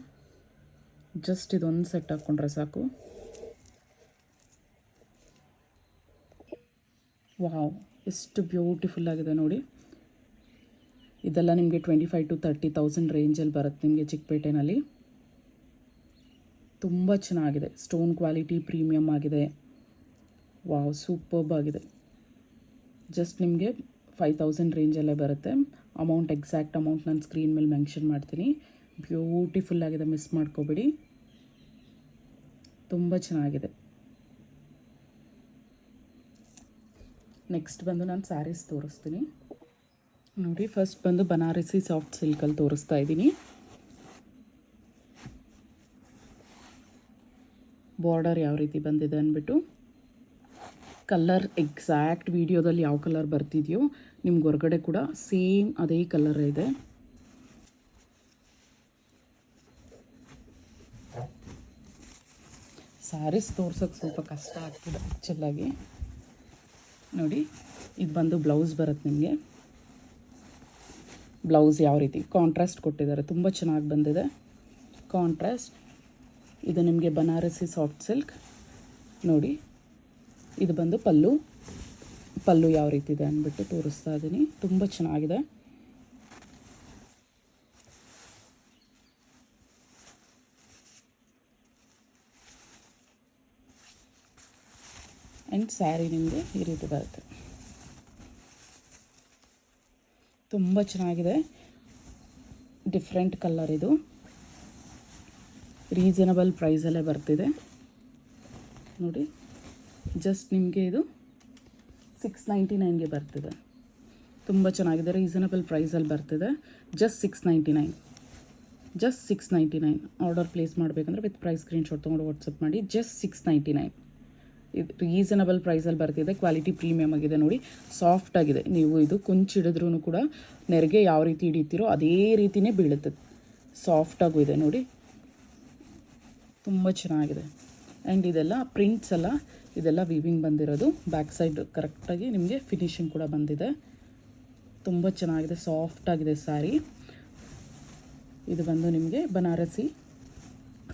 ಜಸ್ಟ್ ಇದೊಂದು ಸೆಟ್ ಹಾಕ್ಕೊಂಡ್ರೆ ಸಾಕು. ವಾವ್, ಎಷ್ಟು ಬ್ಯೂಟಿಫುಲ್ ಆಗಿದೆ ನೋಡಿ. ಇದೆಲ್ಲ ನಿಮಗೆ 25,000 to 30,000 ರೇಂಜಲ್ಲಿ ಬರುತ್ತೆ ನಿಮಗೆ ಚಿಕ್ಕಪೇಟೆನಲ್ಲಿ. ತುಂಬ ಚೆನ್ನಾಗಿದೆ. ಸ್ಟೋನ್ ಕ್ವಾಲಿಟಿ ಪ್ರೀಮಿಯಮ್ ಆಗಿದೆ. ವಾವ್, ಸೂಪರ್ಬ್ ಆಗಿದೆ. ಜಸ್ಟ್ ನಿಮಗೆ 5,000 ರೇಂಜಲ್ಲೇ ಬರುತ್ತೆ. ಅಮೌಂಟ್, ಎಕ್ಸಾಕ್ಟ್ ಅಮೌಂಟ್ ನಾನು ಸ್ಕ್ರೀನ್ ಮೇಲೆ ಮೆನ್ಷನ್ ಮಾಡ್ತೀನಿ. ಬ್ಯೂಟಿಫುಲ್ ಆಗಿದೆ, ಮಿಸ್ ಮಾಡ್ಕೋಬೇಡಿ. ತುಂಬ ಚೆನ್ನಾಗಿದೆ. ನೆಕ್ಸ್ಟ್ ಬಂದು ನಾನು ಸ್ಯಾರೀಸ್ ತೋರಿಸ್ತೀನಿ ನೋಡಿ. ಫಸ್ಟ್ ಬಂದು ಬನಾರಸಿ ಸಾಫ್ಟ್ ಸಿಲ್ಕಲ್ಲಿ ತೋರಿಸ್ತಾ ಇದ್ದೀನಿ. ಬಾರ್ಡರ್ ಯಾವ ರೀತಿ ಬಂದಿದೆ ಅಂದ್ಬಿಟ್ಟು. ಕಲರ್ ಎಕ್ಸಾಕ್ಟ್ ವಿಡಿಯೋದಲ್ಲಿ ಯಾವ ಕಲರ್ ಬರ್ತಿದೆಯೋ ನಿಮ್ಗೆ ಹೊರಗಡೆ ಕೂಡ ಸೇಮ್ ಅದೇ ಕಲರ್ ಇದೆ. ಸ್ಯಾರೀಸ್ ತೋರ್ಸೋಕ್ಕೆ ಸ್ವಲ್ಪ ಕಷ್ಟ ಆಗ್ತಿದೆ ಆ್ಯಕ್ಚುಲಾಗಿ. ನೋಡಿ, ಇದು ಬಂದು ಬ್ಲೌಸ್ ಬರುತ್ತೆ ನಿಮಗೆ. ಬ್ಲೌಸ್ ಯಾವ ರೀತಿ ಕಾಂಟ್ರಾಸ್ಟ್ ಕೊಟ್ಟಿದ್ದಾರೆ, ತುಂಬ ಚೆನ್ನಾಗಿ ಬಂದಿದೆ ಕಾಂಟ್ರಾಸ್ಟ್. ಇದು ನಿಮಗೆ ಬನಾರಸಿ ಸಾಫ್ಟ್ ಸಿಲ್ಕ್. ನೋಡಿ, ಇದು ಬಂದು ಪಲ್ಲು ಯಾವ ರೀತಿ ಇದೆ ಅಂದ್ಬಿಟ್ಟು ತೋರಿಸ್ತಾ ಇದ್ದೀನಿ. ತುಂಬ ಚೆನ್ನಾಗಿದೆ. ಆ್ಯಂಡ್ ಸ್ಯಾರಿ ನಿಮಗೆ ಈ ರೀತಿ ಬರುತ್ತೆ. ತುಂಬ ಚೆನ್ನಾಗಿದೆ, ಡಿಫ್ರೆಂಟ್ ಕಲರ್. ಇದು ರೀಸನಬಲ್ ಪ್ರೈಸಲ್ಲೇ ಬರ್ತಿದೆ ನೋಡಿ. ಜಸ್ಟ್ ನಿಮಗೆ ಇದು 699ಗೆ ಬರ್ತಿದೆ. ತುಂಬ ಚೆನ್ನಾಗಿದೆ, ರೀಸನಬಲ್ ಪ್ರೈಸಲ್ಲಿ ಬರ್ತಿದೆ. ಜಸ್ಟ್ 699 ಆರ್ಡರ್ ಪ್ಲೇಸ್ ಮಾಡಬೇಕಂದ್ರೆ ವಿತ್ ಪ್ರೈಸ್ ಸ್ಕ್ರೀನ್ಶಾಟ್ ತೊಗೊಂಡು ವಾಟ್ಸಪ್ ಮಾಡಿ. ಜಸ್ಟ್ 699. ಇದು ರೀಸನಬಲ್ ಪ್ರೈಸಲ್ಲಿ ಬರ್ತಿದೆ. ಕ್ವಾಲಿಟಿ ಪ್ರೀಮಿಯಮ್ ಆಗಿದೆ ನೋಡಿ, ಸಾಫ್ಟ್ ಆಗಿದೆ. ನೀವು ಇದು ಕುಂಚಿಡಿದ್ರೂ ಕೂಡ ನೆರಿಗೆ ಯಾವ ರೀತಿ ಹಿಡಿತೀರೋ ಅದೇ ರೀತಿಯೇ ಬೀಳುತ್ತೆ. ಸಾಫ್ಟಾಗೂ ಇದೆ ನೋಡಿ, ತುಂಬ ಚೆನ್ನಾಗಿದೆ. ಆ್ಯಂಡ್ ಇದೆಲ್ಲ ಪ್ರಿಂಟ್ಸ್ ಎಲ್ಲ ಇದೆಲ್ಲ ವೀವಿಂಗ್ ಬಂದಿರೋದು. ಬ್ಯಾಕ್ ಸೈಡ್ ಕರೆಕ್ಟಾಗಿ ನಿಮಗೆ ಫಿನಿಶಿಂಗ್ ಕೂಡ ಬಂದಿದೆ. ತುಂಬ ಚೆನ್ನಾಗಿದೆ, ಸಾಫ್ಟಾಗಿದೆ ಸ್ಯಾರಿ. ಇದು ಬಂದು ನಿಮಗೆ ಬನಾರಸಿ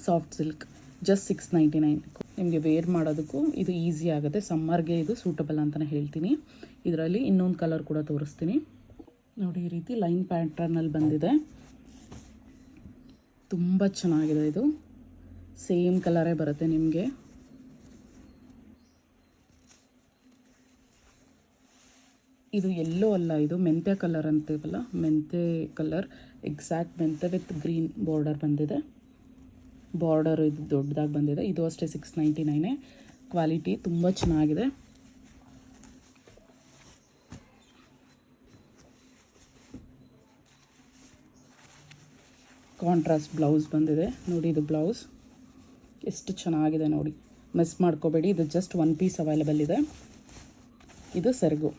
ಸಾಫ್ಟ್ ಸಿಲ್ಕ್. ಜಸ್ಟ್ 699. ನಿಮಗೆ ವೇರ್ ಮಾಡೋದಕ್ಕೂ ಇದು ಈಸಿ ಆಗುತ್ತೆ. ಸಮ್ಮರ್ಗೆ ಇದು ಸೂಟಬಲ್ ಅಂತಲೇ ಹೇಳ್ತೀನಿ. ಇದರಲ್ಲಿ ಇನ್ನೊಂದು ಕಲರ್ ಕೂಡ ತೋರಿಸ್ತೀನಿ ನೋಡಿ. ಈ ರೀತಿ ಲೈನ್ ಪ್ಯಾಟರ್ನಲ್ಲಿ ಬಂದಿದೆ, ತುಂಬ ಚೆನ್ನಾಗಿದೆ. ಇದು ಸೇಮ್ ಕಲರೇ ಬರುತ್ತೆ ನಿಮಗೆ. ಇದು ಎಲ್ಲೋ ಅಲ್ಲ, ಇದು ಮೆಂತ್ಯ ಕಲರ್ ಅಂತೀವಲ್ಲ, ಮೆಂತ್ಯ ಕಲರ್. ಎಕ್ಸಾಕ್ಟ್ ಮೆಂತ್ಯ ವಿತ್ ಗ್ರೀನ್ ಬಾರ್ಡರ್ ಬಂದಿದೆ. ಬಾರ್ಡರ್ ಇದು ದೊಡ್ಡದಾಗಿ ಬಂದಿದೆ. ಇದು ಅಷ್ಟೇ 699. ಕ್ವಾಲಿಟಿ ತುಂಬ ಚೆನ್ನಾಗಿದೆ. ಕಾಂಟ್ರಾಸ್ಟ್ ಬ್ಲೌಸ್ ಬಂದಿದೆ ನೋಡಿ. ಇದು ಬ್ಲೌಸ್ ಎಷ್ಟು ಚೆನ್ನಾಗಿದೆ ನೋಡಿ, ಮಿಸ್ ಮಾಡ್ಕೋಬೇಡಿ. ಇದು ಜಸ್ಟ್ 1 ಪೀಸ್ ಅವೈಲೇಬಲ್ ಇದೆ. ಇದು ಸೆರಗು.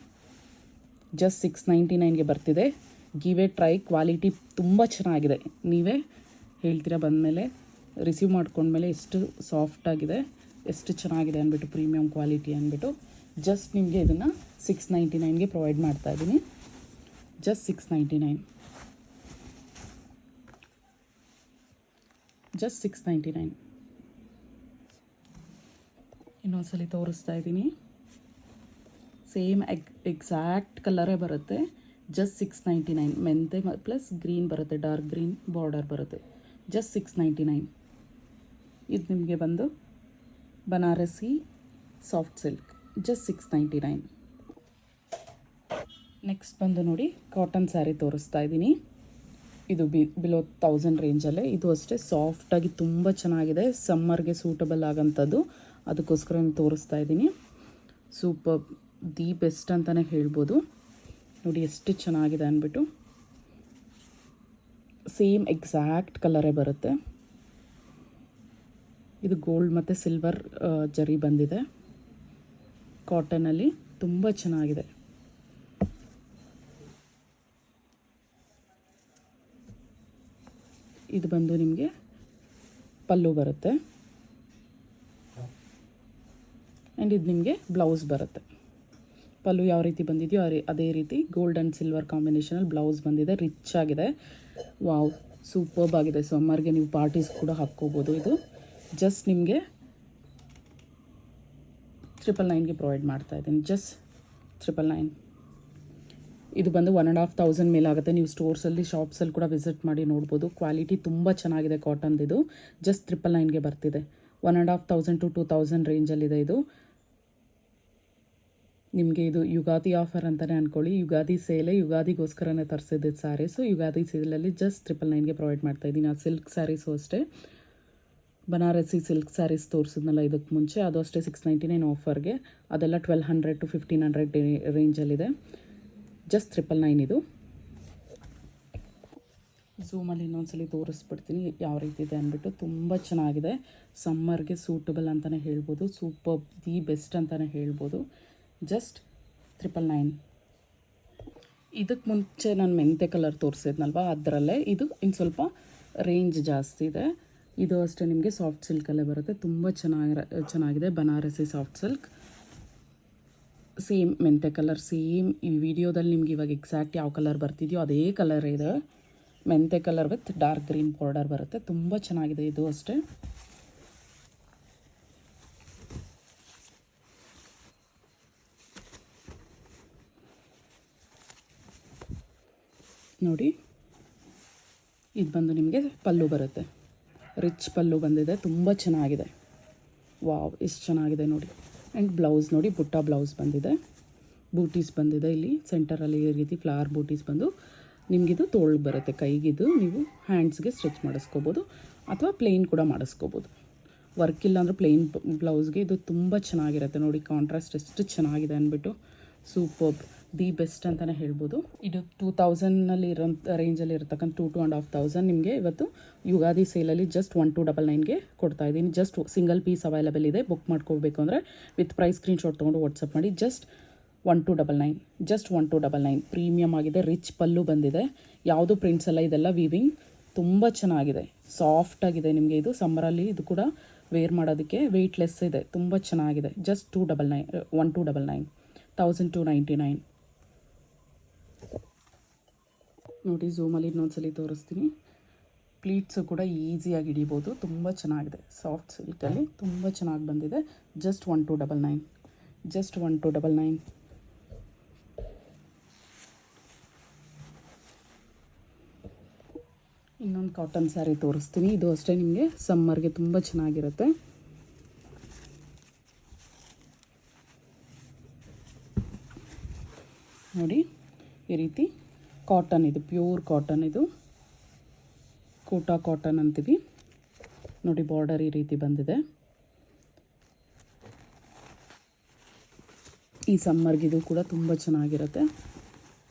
ಜಸ್ಟ್ 699ಗೆ ಬರ್ತಿದೆ. Give A try. ಕ್ವಾಲಿಟಿ ತುಂಬ ಚೆನ್ನಾಗಿದೆ. ನೀವೇ ಹೇಳ್ತೀರಾ ಬಂದಮೇಲೆ, ರಿಸೀವ್ ಮಾಡ್ಕೊಂಡ್ಮೇಲೆ ಎಷ್ಟು ಸಾಫ್ಟಾಗಿದೆ, ಎಷ್ಟು ಚೆನ್ನಾಗಿದೆ ಅಂದ್ಬಿಟ್ಟು, ಪ್ರೀಮಿಯಮ್ ಕ್ವಾಲಿಟಿ ಅಂದ್ಬಿಟ್ಟು. ಜಸ್ಟ್ ನಿಮಗೆ ಇದನ್ನು 699ಗೆ ಪ್ರೊವೈಡ್ ಮಾಡ್ತಾಯಿದ್ದೀನಿ. ಜಸ್ಟ್ 699. ಜಸ್ಟ್ 699. ಇನ್ನೊಂದ್ಸಲಿ ತೋರಿಸ್ತಾ ಇದ್ದೀನಿ. ಸೇಮ್ ಎಕ್ಸಾಕ್ಟ್ ಕಲರೇ ಬರುತ್ತೆ. ಜಸ್ಟ್ 699. ಮೆಂತೆ ಪ್ಲಸ್ ಗ್ರೀನ್ ಬರುತ್ತೆ, ಡಾರ್ಕ್ ಗ್ರೀನ್ ಬಾರ್ಡರ್ ಬರುತ್ತೆ. ಜಸ್ಟ್ 699. ಇದು ನಿಮಗೆ ಬಂದು Banarasi soft silk. Just 699. Next ಬಂದು ನೋಡಿ, ಕಾಟನ್ ಸ್ಯಾರಿ ತೋರಿಸ್ತಾ ಇದ್ದೀನಿ. ಇದು ಬಿಲೋ 1000 ರೇಂಜಲ್ಲೇ. ಇದು ಅಷ್ಟೇ ಸಾಫ್ಟಾಗಿ ತುಂಬ ಚೆನ್ನಾಗಿದೆ. ಸಮ್ಮರ್ಗೆ ಸೂಟಬಲ್ ಆಗೋಂಥದ್ದು, ಅದಕ್ಕೋಸ್ಕರ ತೋರಿಸ್ತಾ ಇದ್ದೀನಿ. ಸೂಪರ್, ದಿ ಬೆಸ್ಟ್ ಅಂತಲೇ ಹೇಳ್ಬೋದು ನೋಡಿ, ಎಷ್ಟು ಚೆನ್ನಾಗಿದೆ ಅಂದ್ಬಿಟ್ಟು. ಸೇಮ್ ಎಕ್ಸಾಕ್ಟ್ ಕಲರೇ ಬರುತ್ತೆ. ಇದು ಗೋಲ್ಡ್ ಮತ್ತು ಸಿಲ್ವರ್ ಜರಿ ಬಂದಿದೆ. ಕಾಟನಲ್ಲಿ ತುಂಬ ಚೆನ್ನಾಗಿದೆ. ಇದು ಬಂದು ನಿಮಗೆ ಪಲ್ಲು ಬರುತ್ತೆ. ಆ್ಯಂಡ್ ಇದು ನಿಮಗೆ ಬ್ಲೌಸ್ ಬರುತ್ತೆ. ಪಲ್ಲು ಯಾವ ರೀತಿ ಬಂದಿದೆಯೋ ಅದೇ ರೀತಿ ಗೋಲ್ಡ್ ಆ್ಯಂಡ್ ಸಿಲ್ವರ್ ಕಾಂಬಿನೇಷನಲ್ಲಿ ಬ್ಲೌಸ್ ಬಂದಿದೆ. ರಿಚ್ ಆಗಿದೆ. ವಾವ್, ಸೂಪರ್ಬ್ ಆಗಿದೆ. ಸಮ್ಮರ್ಗೆ ನೀವು ಪಾರ್ಟೀಸ್ ಕೂಡ ಹಾಕ್ಕೋಬೋದು. ಇದು ಜಸ್ಟ್ ನಿಮಗೆ 999ಗೆ ಪ್ರೊವೈಡ್ ಮಾಡ್ತಾಯಿದ್ದೀನಿ. ಜಸ್ಟ್ 999. ಇದು ಬಂದು 1500 ಮೇಲಾಗುತ್ತೆ. ನೀವು ಸ್ಟೋರ್ಸಲ್ಲಿ, ಶಾಪ್ಸಲ್ಲಿ ಕೂಡ ವಿಸಿಟ್ ಮಾಡಿ ನೋಡ್ಬೋದು. ಕ್ವಾಲಿಟಿ ತುಂಬ ಚೆನ್ನಾಗಿದೆ ಕಾಟನ್ದಿದು. ಜಸ್ಟ್ 999ಗೆ ಬರ್ತಿದೆ. 1500 to 2000 ರೇಂಜಲ್ಲಿದೆ ಇದು. ನಿಮಗೆ ಇದು ಯುಗಾದಿ ಆಫರ್ ಅಂತಲೇ ಅಂದ್ಕೊಳ್ಳಿ. ಯುಗಾದಿ ಸೇಲೆ, ಯುಗಾದಿಗೋಸ್ಕರನೇ ತರಿಸಿದ್ದು ಸ್ಯಾರೀಸು. ಯುಗಾದಿ ಸೇಲಲ್ಲಿ ಜಸ್ಟ್ 999ಗೆ ಪ್ರೊವೈಡ್ ಮಾಡ್ತಾಯಿದ್ದೀನಿ. ಆ ಸಿಲ್ಕ್ ಸ್ಯಾರೀಸು ಅಷ್ಟೇ, ಬನಾರಸಿ ಸಿಲ್ಕ್ ಸ್ಯಾರೀಸ್ ತೋರಿಸಿದ್ನಲ್ಲ ಇದಕ್ಕೆ ಮುಂಚೆ, ಅದು ಅಷ್ಟೇ 699 ಆಫರ್ಗೆ. ಅದೆಲ್ಲ 1200 to 1500 ರೇಂಜಲ್ಲಿದೆ. ಜಸ್ಟ್ 999 ಇದು. ಝೂಮಲ್ಲಿ ಇನ್ನೊಂದ್ಸಲಿ ತೋರಿಸ್ಬಿಡ್ತೀನಿ ಯಾವ ರೀತಿ ಇದೆ ಅಂದ್ಬಿಟ್ಟು. ತುಂಬ ಚೆನ್ನಾಗಿದೆ. ಸಮ್ಮರ್ಗೆ ಸೂಟಬಲ್ ಅಂತಲೇ ಹೇಳ್ಬೋದು. ಸೂಪರ್, ದಿ ಬೆಸ್ಟ್ ಅಂತಲೇ ಹೇಳ್ಬೋದು. ಜಸ್ಟ್ 999. ಇದಕ್ಕೆ ಮುಂಚೆ ನಾನು ಮೆಂತೆ ಕಲರ್ ತೋರಿಸಿದ್ನಲ್ವ, ಅದರಲ್ಲೇ ಇದು ಇನ್ನು ಸ್ವಲ್ಪ ರೇಂಜ್ ಜಾಸ್ತಿ ಇದೆ. ಇದು ಅಷ್ಟೇ ನಿಮಗೆ ಸಾಫ್ಟ್ ಸಿಲ್ಕಲ್ಲೇ ಬರುತ್ತೆ. ತುಂಬ ಚೆನ್ನಾಗಿದೆ ಬನಾರಸಿ ಸಾಫ್ಟ್ ಸಿಲ್ಕ್. ಸೇಮ್ ಮೆಂತೆ ಕಲರ್, ಸೇಮ್ ಈ ವಿಡಿಯೋದಲ್ಲಿ ನಿಮ್ಗೆ ಇವಾಗ ಎಕ್ಸಾಕ್ಟ್ ಯಾವ ಕಲರ್ ಬರ್ತಿದೆಯೋ ಅದೇ ಕಲರ್ ಇದೆ. ಮೆಂತೆ colour with dark green border ಬರುತ್ತೆ. ತುಂಬ ಚೆನ್ನಾಗಿದೆ ಇದು ಅಷ್ಟೇ. ನೋಡಿ, ಇದು ಬಂದು ನಿಮಗೆ ಪಲ್ಲು ಬರುತ್ತೆ. ರಿಚ್ ಪಲ್ಲು ಬಂದಿದೆ, ತುಂಬ ಚೆನ್ನಾಗಿದೆ. ವಾವ್, ಎಷ್ಟು ಚೆನ್ನಾಗಿದೆ ನೋಡಿ. ಆ್ಯಂಡ್ ಬ್ಲೌಸ್ ನೋಡಿ, ಬುಟ್ಟ ಬ್ಲೌಸ್ ಬಂದಿದೆ. ಬೂಟೀಸ್ ಬಂದಿದೆ ಇಲ್ಲಿ ಸೆಂಟರಲ್ಲಿ ಈ ರೀತಿ ಫ್ಲವರ್ ಬೂಟೀಸ್ ಬಂದು ನಿಮಗಿದು ತೋಳಿಗೆ ಬರುತ್ತೆ. ಕೈಗಿದು ನೀವು ಹ್ಯಾಂಡ್ಸ್ಗೆ ಸ್ಟಿಚ್ ಮಾಡಿಸ್ಕೋಬೋದು ಅಥವಾ ಪ್ಲೇನ್ ಕೂಡ ಮಾಡಿಸ್ಕೋಬೋದು. ವರ್ಕ್ ಇಲ್ಲ ಅಂದರೆ ಪ್ಲೇನ್ ಬ್ಲೌಸ್ಗೆ ಇದು ತುಂಬ ಚೆನ್ನಾಗಿರುತ್ತೆ. ನೋಡಿ ಕಾಂಟ್ರಾಸ್ಟ್ ಎಷ್ಟು ಚೆನ್ನಾಗಿದೆ ಅಂದ್ಬಿಟ್ಟು. ಸೂಪರ್ಬ್, ದಿ ಬೆಸ್ಟ್ ಅಂತಲೇ ಹೇಳ್ಬೋದು. ಇದು 2000 ಇರೋ ರೇಂಜಲ್ಲಿ ಇರತಕ್ಕಂಥ 2,500 ನಿಮಗೆ ಇವತ್ತು ಯುಗಾದಿ ಸೇಲಲ್ಲಿ ಜಸ್ಟ್ 1299ಗೆ ಕೊಡ್ತಾ ಇದ್ದೀನಿ. ಜಸ್ಟ್ ಸಿಂಗಲ್ ಪೀಸ್ ಅವೈಲೇಬಲ್ ಇದೆ. ಬುಕ್ ಮಾಡ್ಕೋಬೇಕು ಅಂದರೆ ವಿತ್ ಪ್ರೈಸ್ ಸ್ಕ್ರೀನ್ಶಾಟ್ ತೊಗೊಂಡು ವಾಟ್ಸಪ್ ಮಾಡಿ. ಜಸ್ಟ್ 1299 ಪ್ರೀಮಿಯಮ್ ಆಗಿದೆ. ರಿಚ್ ಪಲ್ಲು ಬಂದಿದೆ. ಯಾವುದು ಪ್ರಿಂಟ್ಸ್ ಎಲ್ಲ, ಇದೆಲ್ಲ ವೀವಿಂಗ್ ತುಂಬ ಚೆನ್ನಾಗಿದೆ. ಸಾಫ್ಟ್ ಆಗಿದೆ. ನಿಮಗೆ ಇದು ಸಮ್ಮರಲ್ಲಿ ಇದು ಕೂಡ ವೇರ್ ಮಾಡೋದಕ್ಕೆ ವೆಯ್ಟ್ಲೆಸ್ ಇದೆ. ತುಂಬ ಚೆನ್ನಾಗಿದೆ. ಜಸ್ಟ್ 1299 1299. ನೋಡಿ, ಝೂಮಲ್ಲಿ ಇನ್ನೊಂದ್ಸಲಿ ತೋರಿಸ್ತೀನಿ. ಪ್ಲೀಟ್ಸು ಕೂಡ ಈಸಿಯಾಗಿ ಹಿಡಿಬೋದು. ತುಂಬ ಚೆನ್ನಾಗಿದೆ. ಸಾಫ್ಟ್ ಸಿಲ್ಕಲ್ಲಿ ತುಂಬ ಚೆನ್ನಾಗಿ ಬಂದಿದೆ. ಜಸ್ಟ್ 1299. ಇನ್ನೊಂದು ಕಾಟನ್ ಸ್ಯಾರಿ ತೋರಿಸ್ತೀನಿ. ಇದು ಅಷ್ಟೇ ನಿಮಗೆ ಸಮ್ಮರ್ಗೆ ತುಂಬ ಚೆನ್ನಾಗಿರುತ್ತೆ. ನೋಡಿ, ಈ ರೀತಿ ಕಾಟನ್, ಇದು ಪ್ಯೂರ್ ಕಾಟನ್, ಇದು ಕೋಟಾ ಕಾಟನ್ ಅಂತೀವಿ. ನೋಡಿ, ಬಾರ್ಡರ್ ಈ ರೀತಿ ಬಂದಿದೆ. ಈ ಸಮ್ಮರ್ಗಿದು ಕೂಡ ತುಂಬ ಚೆನ್ನಾಗಿರುತ್ತೆ.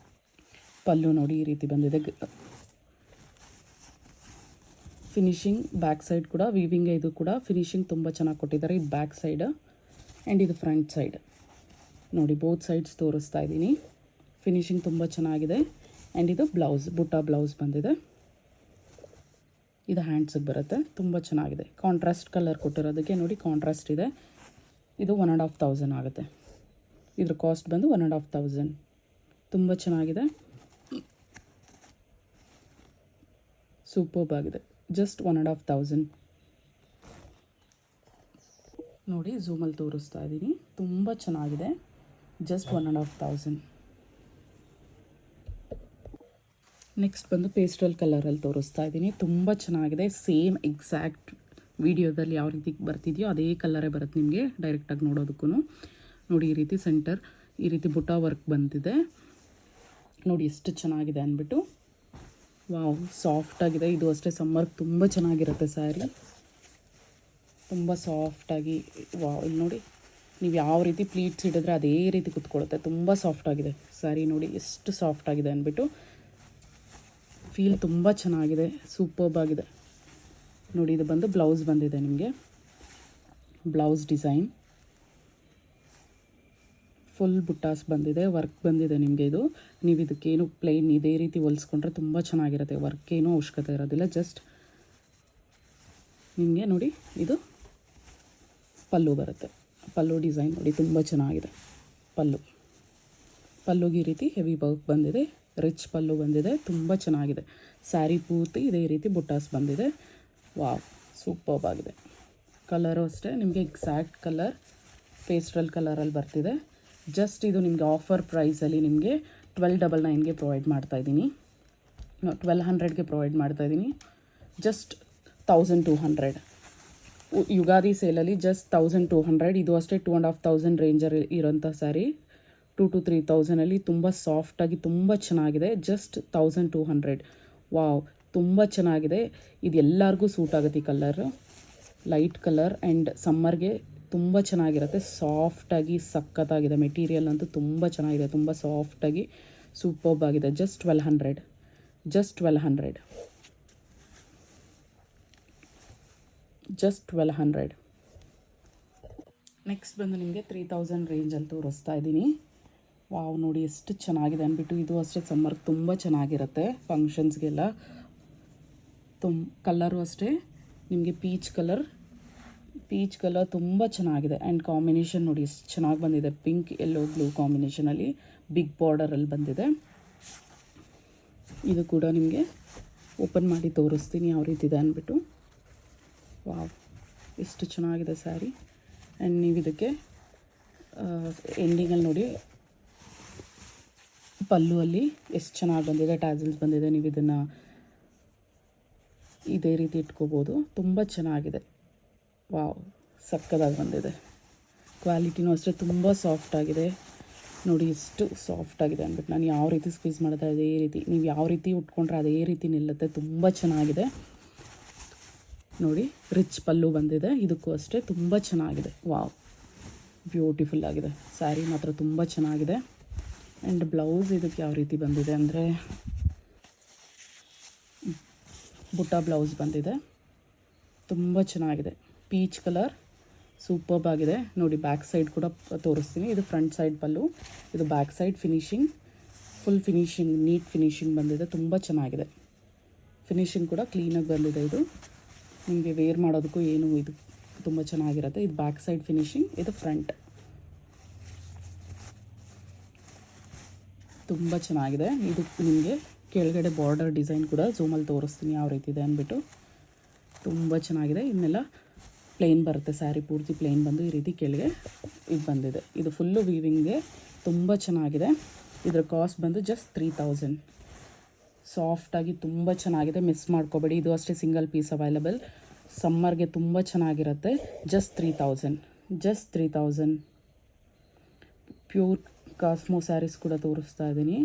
ಪಲ್ಲು ನೋಡಿ ಈ ರೀತಿ ಬಂದಿದೆ. ಫಿನಿಶಿಂಗ್ ಬ್ಯಾಕ್ ಸೈಡ್ ಕೂಡ ವೀವಿಂಗ್, ಇದು ಕೂಡ ಫಿನಿಶಿಂಗ್ ತುಂಬ ಚೆನ್ನಾಗಿ ಕೊಟ್ಟಿದ್ದಾರೆ. ಇದು ಬ್ಯಾಕ್ ಸೈಡ್ ಆ್ಯಂಡ್ ಇದು ಫ್ರಂಟ್ ಸೈಡ್. ನೋಡಿ, ಬೋತ್ ಸೈಡ್ಸ್ ತೋರಿಸ್ತಾ ಇದ್ದೀನಿ. ಫಿನಿಶಿಂಗ್ ತುಂಬ ಚೆನ್ನಾಗಿದೆ. ಆ್ಯಂಡ್ ಇದು ಬ್ಲೌಸ್, ಬುಟ್ಟ ಬ್ಲೌಸ್ ಬಂದಿದೆ. ಇದು ಹ್ಯಾಂಡ್ಸಿಗೆ ಬರುತ್ತೆ. ತುಂಬ ಚೆನ್ನಾಗಿದೆ. ಕಾಂಟ್ರಾಸ್ಟ್ ಕಲರ್ ಕೊಟ್ಟಿರೋದಕ್ಕೆ ನೋಡಿ ಕಾಂಟ್ರಾಸ್ಟ್ ಇದೆ. ಇದು 1500 ಆಗುತ್ತೆ. ಇದ್ರ ಕಾಸ್ಟ್ ಬಂದು 1500. ತುಂಬ ಚೆನ್ನಾಗಿದೆ. ಸೂಪರ್ಬ್ ಆಗಿದೆ. ಜಸ್ಟ್ 1500. ನೋಡಿ, ಝೂಮಲ್ಲಿ ತೋರಿಸ್ತಾ ಇದ್ದೀನಿ. ತುಂಬ ಚೆನ್ನಾಗಿದೆ. ಜಸ್ಟ್ 1500. ನೆಕ್ಸ್ಟ್ ಬಂದು ಪೇಸ್ಟಲ್ ಕಲರಲ್ಲಿ ತೋರಿಸ್ತಾ ಇದ್ದೀನಿ. ತುಂಬ ಚೆನ್ನಾಗಿದೆ. ಸೇಮ್ ಎಕ್ಸಾಕ್ಟ್ ವಿಡಿಯೋದಲ್ಲಿ ಯಾವ ರೀತಿ ಬರ್ತಿದೆಯೋ ಅದೇ ಕಲರೇ ಬರುತ್ತೆ ನಿಮಗೆ ಡೈರೆಕ್ಟಾಗಿ ನೋಡೋದಕ್ಕೂ. ನೋಡಿ, ಈ ರೀತಿ ಸೆಂಟರ್ ಈ ರೀತಿ ಬುಟ್ಟ ವರ್ಕ್ ಬಂದಿದೆ. ನೋಡಿ ಎಷ್ಟು ಚೆನ್ನಾಗಿದೆ ಅಂದ್ಬಿಟ್ಟು. ವಾವ್, ಸಾಫ್ಟಾಗಿದೆ. ಇದು ಅಷ್ಟೇ ಸಮ್ಮರ್ಗೆ ತುಂಬ ಚೆನ್ನಾಗಿರುತ್ತೆ ಸ್ಯಾರಿ. ತುಂಬ ಸಾಫ್ಟಾಗಿ. ವಾವ್, ಇಲ್ಲಿ ನೋಡಿ, ನೀವು ಯಾವ ರೀತಿ ಪ್ಲೀಟ್ಸ್ ಹಿಡಿದ್ರೆ ಅದೇ ರೀತಿ ಕುತ್ಕೊಳ್ಳುತ್ತೆ. ತುಂಬ ಸಾಫ್ಟಾಗಿದೆ ಸ್ಯಾರಿ. ನೋಡಿ ಎಷ್ಟು ಸಾಫ್ಟಾಗಿದೆ ಅಂದ್ಬಿಟ್ಟು. ಫೀಲ್ ತುಂಬ ಚೆನ್ನಾಗಿದೆ. ಸೂಪರ್ಬ್ ಆಗಿದೆ. ನೋಡಿ, ಇದು ಬಂದು ಬ್ಲೌಸ್ ಬಂದಿದೆ ನಿಮಗೆ. ಬ್ಲೌಸ್ ಡಿಸೈನ್ ಫುಲ್ ಬುಟ್ಟಾಸ್ ಬಂದಿದೆ. ವರ್ಕ್ ಬಂದಿದೆ ನಿಮಗೆ. ಇದು ನೀವು ಇದಕ್ಕೇನು ಪ್ಲೇನ್ ಇದೇ ರೀತಿ ಹೊಲಿಸ್ಕೊಂಡ್ರೆ ತುಂಬ ಚೆನ್ನಾಗಿರುತ್ತೆ. ವರ್ಕೇನೂ ಅವಶ್ಯಕತೆ ಇರೋದಿಲ್ಲ. ಜಸ್ಟ್ ನಿಮಗೆ ನೋಡಿ, ಇದು ಪಲ್ಲು ಬರುತ್ತೆ. ಪಲ್ಲು ಡಿಸೈನ್ ನೋಡಿ ತುಂಬ ಚೆನ್ನಾಗಿದೆ. ಪಲ್ಲುಗೆ ಈ ರೀತಿ ಹೆವಿ ವರ್ಕ್ ಬಂದಿದೆ. ರಿಚ್ ಪಲ್ಲು ಬಂದಿದೆ. ತುಂಬ ಚೆನ್ನಾಗಿದೆ. ಸ್ಯಾರಿ ಪೂರ್ತಿ ಇದೇ ರೀತಿ ಬುಟ್ಟಾಸ್ ಬಂದಿದೆ. ವಾವ್, ಸೂಪರ್ಬ್ ಆಗಿದೆ. ಕಲರು ಅಷ್ಟೇ ನಿಮಗೆ ಎಕ್ಸಾಕ್ಟ್ ಕಲರ್ ಪೇಸ್ಟಲ್ ಕಲರಲ್ಲಿ ಬರ್ತಿದೆ. ಜಸ್ಟ್ ಇದು ನಿಮಗೆ ಆಫರ್ ಪ್ರೈಸಲ್ಲಿ ನಿಮಗೆ 1299ಗೆ ಪ್ರೊವೈಡ್ ಮಾಡ್ತಾಯಿದ್ದೀನಿ. 1200ಗೆ ಪ್ರೊವೈಡ್ ಮಾಡ್ತಾಯಿದ್ದೀನಿ. ಜಸ್ಟ್ 1200. ಯುಗಾದಿ ಸೇಲಲ್ಲಿ ಜಸ್ಟ್ 1200. ಇದು ಅಷ್ಟೇ 2500 ರೇಂಜಲ್ಲಿ ಇರೋಂಥ ಸ್ಯಾರಿ. 2,000 to 3,000ಅಲ್ಲಿ ತುಂಬ ಸಾಫ್ಟಾಗಿ ತುಂಬ ಚೆನ್ನಾಗಿದೆ. ಜಸ್ಟ್ 1200. ವಾವ್, ತುಂಬ ಚೆನ್ನಾಗಿದೆ. ಇದು ಎಲ್ಲರಿಗೂ ಸೂಟ್ ಆಗುತ್ತೆ. ಈ ಕಲರು ಲೈಟ್ ಕಲರ್ ಆ್ಯಂಡ್ ಸಮ್ಮರ್ಗೆ ತುಂಬ ಚೆನ್ನಾಗಿರುತ್ತೆ. ಸಾಫ್ಟಾಗಿ ಸಖತ್ತಾಗಿದೆ. ಮೆಟೀರಿಯಲ್ ಅಂತೂ ತುಂಬ ಚೆನ್ನಾಗಿದೆ. ತುಂಬ ಸಾಫ್ಟಾಗಿ ಸೂಪರ್ಬ್ ಆಗಿದೆ. ಜಸ್ಟ್ 1200. ಜಸ್ಟ್ 1200. ಜಸ್ಟ್ 1200. ನೆಕ್ಸ್ಟ್ ಬಂದು ನಿಮಗೆ 3000 ರೇಂಜಲ್ಲಿ ತೋರಿಸ್ತಾ ಇದ್ದೀನಿ. ವಾವ್, ನೋಡಿ ಎಷ್ಟು ಚೆನ್ನಾಗಿದೆ ಅಂದ್ಬಿಟ್ಟು. ಇದು ಅಷ್ಟೇ ಸಮ್ಮರ್ಗೆ ತುಂಬ ಚೆನ್ನಾಗಿರುತ್ತೆ, ಫಂಕ್ಷನ್ಸ್ಗೆಲ್ಲ. ಕಲರು ಅಷ್ಟೇ ನಿಮಗೆ ಪೀಚ್ ಕಲರ್ ತುಂಬ ಚೆನ್ನಾಗಿದೆ. ಆ್ಯಂಡ್ ಕಾಂಬಿನೇಷನ್ ನೋಡಿ ಎಷ್ಟು ಚೆನ್ನಾಗಿ ಬಂದಿದೆ, ಪಿಂಕ್ ಯೆಲ್ಲೋ ಬ್ಲೂ ಕಾಂಬಿನೇಷನಲ್ಲಿ ಬಿಗ್ ಬಾರ್ಡರಲ್ಲಿ ಬಂದಿದೆ. ಇದು ಕೂಡ ನಿಮಗೆ ಓಪನ್ ಮಾಡಿ ತೋರಿಸ್ತೀನಿ ಯಾವ ರೀತಿ ಇದೆ ಅಂದ್ಬಿಟ್ಟು. ವಾವ್, ಎಷ್ಟು ಚೆನ್ನಾಗಿದೆ ಸ್ಯಾರಿ. ಆ್ಯಂಡ್ ನೀವು ಇದಕ್ಕೆ ಎಂಡಿಂಗಲ್ಲಿ ನೋಡಿ ಪಲ್ಲುವಲ್ಲಿ ಎಷ್ಟು ಚೆನ್ನಾಗಿ ಬಂದಿದೆ, ಟ್ಯಾಸಲ್ಸ್ ಬಂದಿದೆ. ನೀವು ಇದನ್ನು ಇದೇ ರೀತಿ ಇಟ್ಕೋಬೋದು, ತುಂಬ ಚೆನ್ನಾಗಿದೆ. ವಾವ್, ಸಕ್ಕದಾಗಿ ಬಂದಿದೆ. ಕ್ವಾಲಿಟಿನೂ ಅಷ್ಟೇ ತುಂಬ ಸಾಫ್ಟಾಗಿದೆ. ನೋಡಿ ಎಷ್ಟು ಸಾಫ್ಟಾಗಿದೆ ಅಂದ್ಬಿಟ್ಟು. ನಾನು ಯಾವ ರೀತಿ ಸ್ಕ್ವೀಸ್ ಮಾಡಿದೆ ಅದೇ ರೀತಿ, ನೀವು ಯಾವ ರೀತಿ ಉಟ್ಕೊಂಡ್ರೆ ಅದೇ ರೀತಿ ನಿಲ್ಲುತ್ತೆ. ತುಂಬ ಚೆನ್ನಾಗಿದೆ ನೋಡಿ. ರಿಚ್ ಪಲ್ಲು ಬಂದಿದೆ, ಇದಕ್ಕೂ ಅಷ್ಟೇ ತುಂಬ ಚೆನ್ನಾಗಿದೆ. ವಾವ್, ಬ್ಯೂಟಿಫುಲ್ ಆಗಿದೆ ಸ್ಯಾರಿ ಮಾತ್ರ, ತುಂಬ ಚೆನ್ನಾಗಿದೆ. ಆ್ಯಂಡ್ ಬ್ಲೌಸ್ ಇದಕ್ಕೆ ಯಾವ ರೀತಿ ಬಂದಿದೆ ಅಂದರೆ ಬುಟ್ಟ ಬ್ಲೌಸ್ ಬಂದಿದೆ, ತುಂಬ ಚೆನ್ನಾಗಿದೆ. ಪೀಚ್ ಕಲರ್ ಸೂಪರ್ಬ್ ಆಗಿದೆ ನೋಡಿ. ಬ್ಯಾಕ್ ಸೈಡ್ ಕೂಡ ತೋರಿಸ್ತೀನಿ. ಇದು ಫ್ರಂಟ್ ಸೈಡ್ ಪಲ್ಲು, ಇದು back side finishing, full finishing, neat finishing ಬಂದಿದೆ, ತುಂಬ ಚೆನ್ನಾಗಿದೆ. ಫಿನಿಶಿಂಗ್ ಕೂಡ ಕ್ಲೀನಾಗಿ ಬಂದಿದೆ. ಇದು ನಿಮಗೆ ವೇರ್ ಮಾಡೋದಕ್ಕೂ ಏನು ಇದು ತುಂಬ ಚೆನ್ನಾಗಿರುತ್ತೆ. ಇದು ಬ್ಯಾಕ್ ಸೈಡ್ ಫಿನಿಶಿಂಗ್, ಇದು ಫ್ರಂಟ್. ತುಂಬ ಚೆನ್ನಾಗಿದೆ. ಇದು ನಿಮಗೆ ಕೆಳಗಡೆ ಬಾರ್ಡರ್ ಡಿಸೈನ್ ಕೂಡ ಝೂಮಲ್ಲಿ ತೋರಿಸ್ತೀನಿ ಯಾವ ರೀತಿ ಇದೆ ಅಂದ್ಬಿಟ್ಟು. ತುಂಬ ಚೆನ್ನಾಗಿದೆ. ಇನ್ನೆಲ್ಲ ಪ್ಲೇನ್ ಬರುತ್ತೆ, ಸ್ಯಾರಿ ಪೂರ್ತಿ ಪ್ಲೇನ್ ಬಂದು ಈ ರೀತಿ ಕೆಳಗೆ ಇದು ಬಂದಿದೆ. ಇದು ಫುಲ್ಲು ವೀವಿಂಗ್ಗೆ ತುಂಬ ಚೆನ್ನಾಗಿದೆ. ಇದರ ಕಾಸ್ಟ್ ಬಂದು ಜಸ್ಟ್ 3000. ಸಾಫ್ಟಾಗಿ ತುಂಬ ಚೆನ್ನಾಗಿದೆ, ಮಿಸ್ ಮಾಡ್ಕೋಬೇಡಿ. ಇದು ಅಷ್ಟೇ ಸಿಂಗಲ್ ಪೀಸ್ ಅವೈಲಬಲ್, ಸಮ್ಮರ್ಗೆ ತುಂಬ ಚೆನ್ನಾಗಿರುತ್ತೆ. ಜಸ್ಟ್ 3000. ಪ್ಯೂರ್ ಕಾಸ್ಮೋ ಸ್ಯಾರೀಸ್ ಕೂಡ ತೋರಿಸ್ತಾ ಇದ್ದೀನಿ.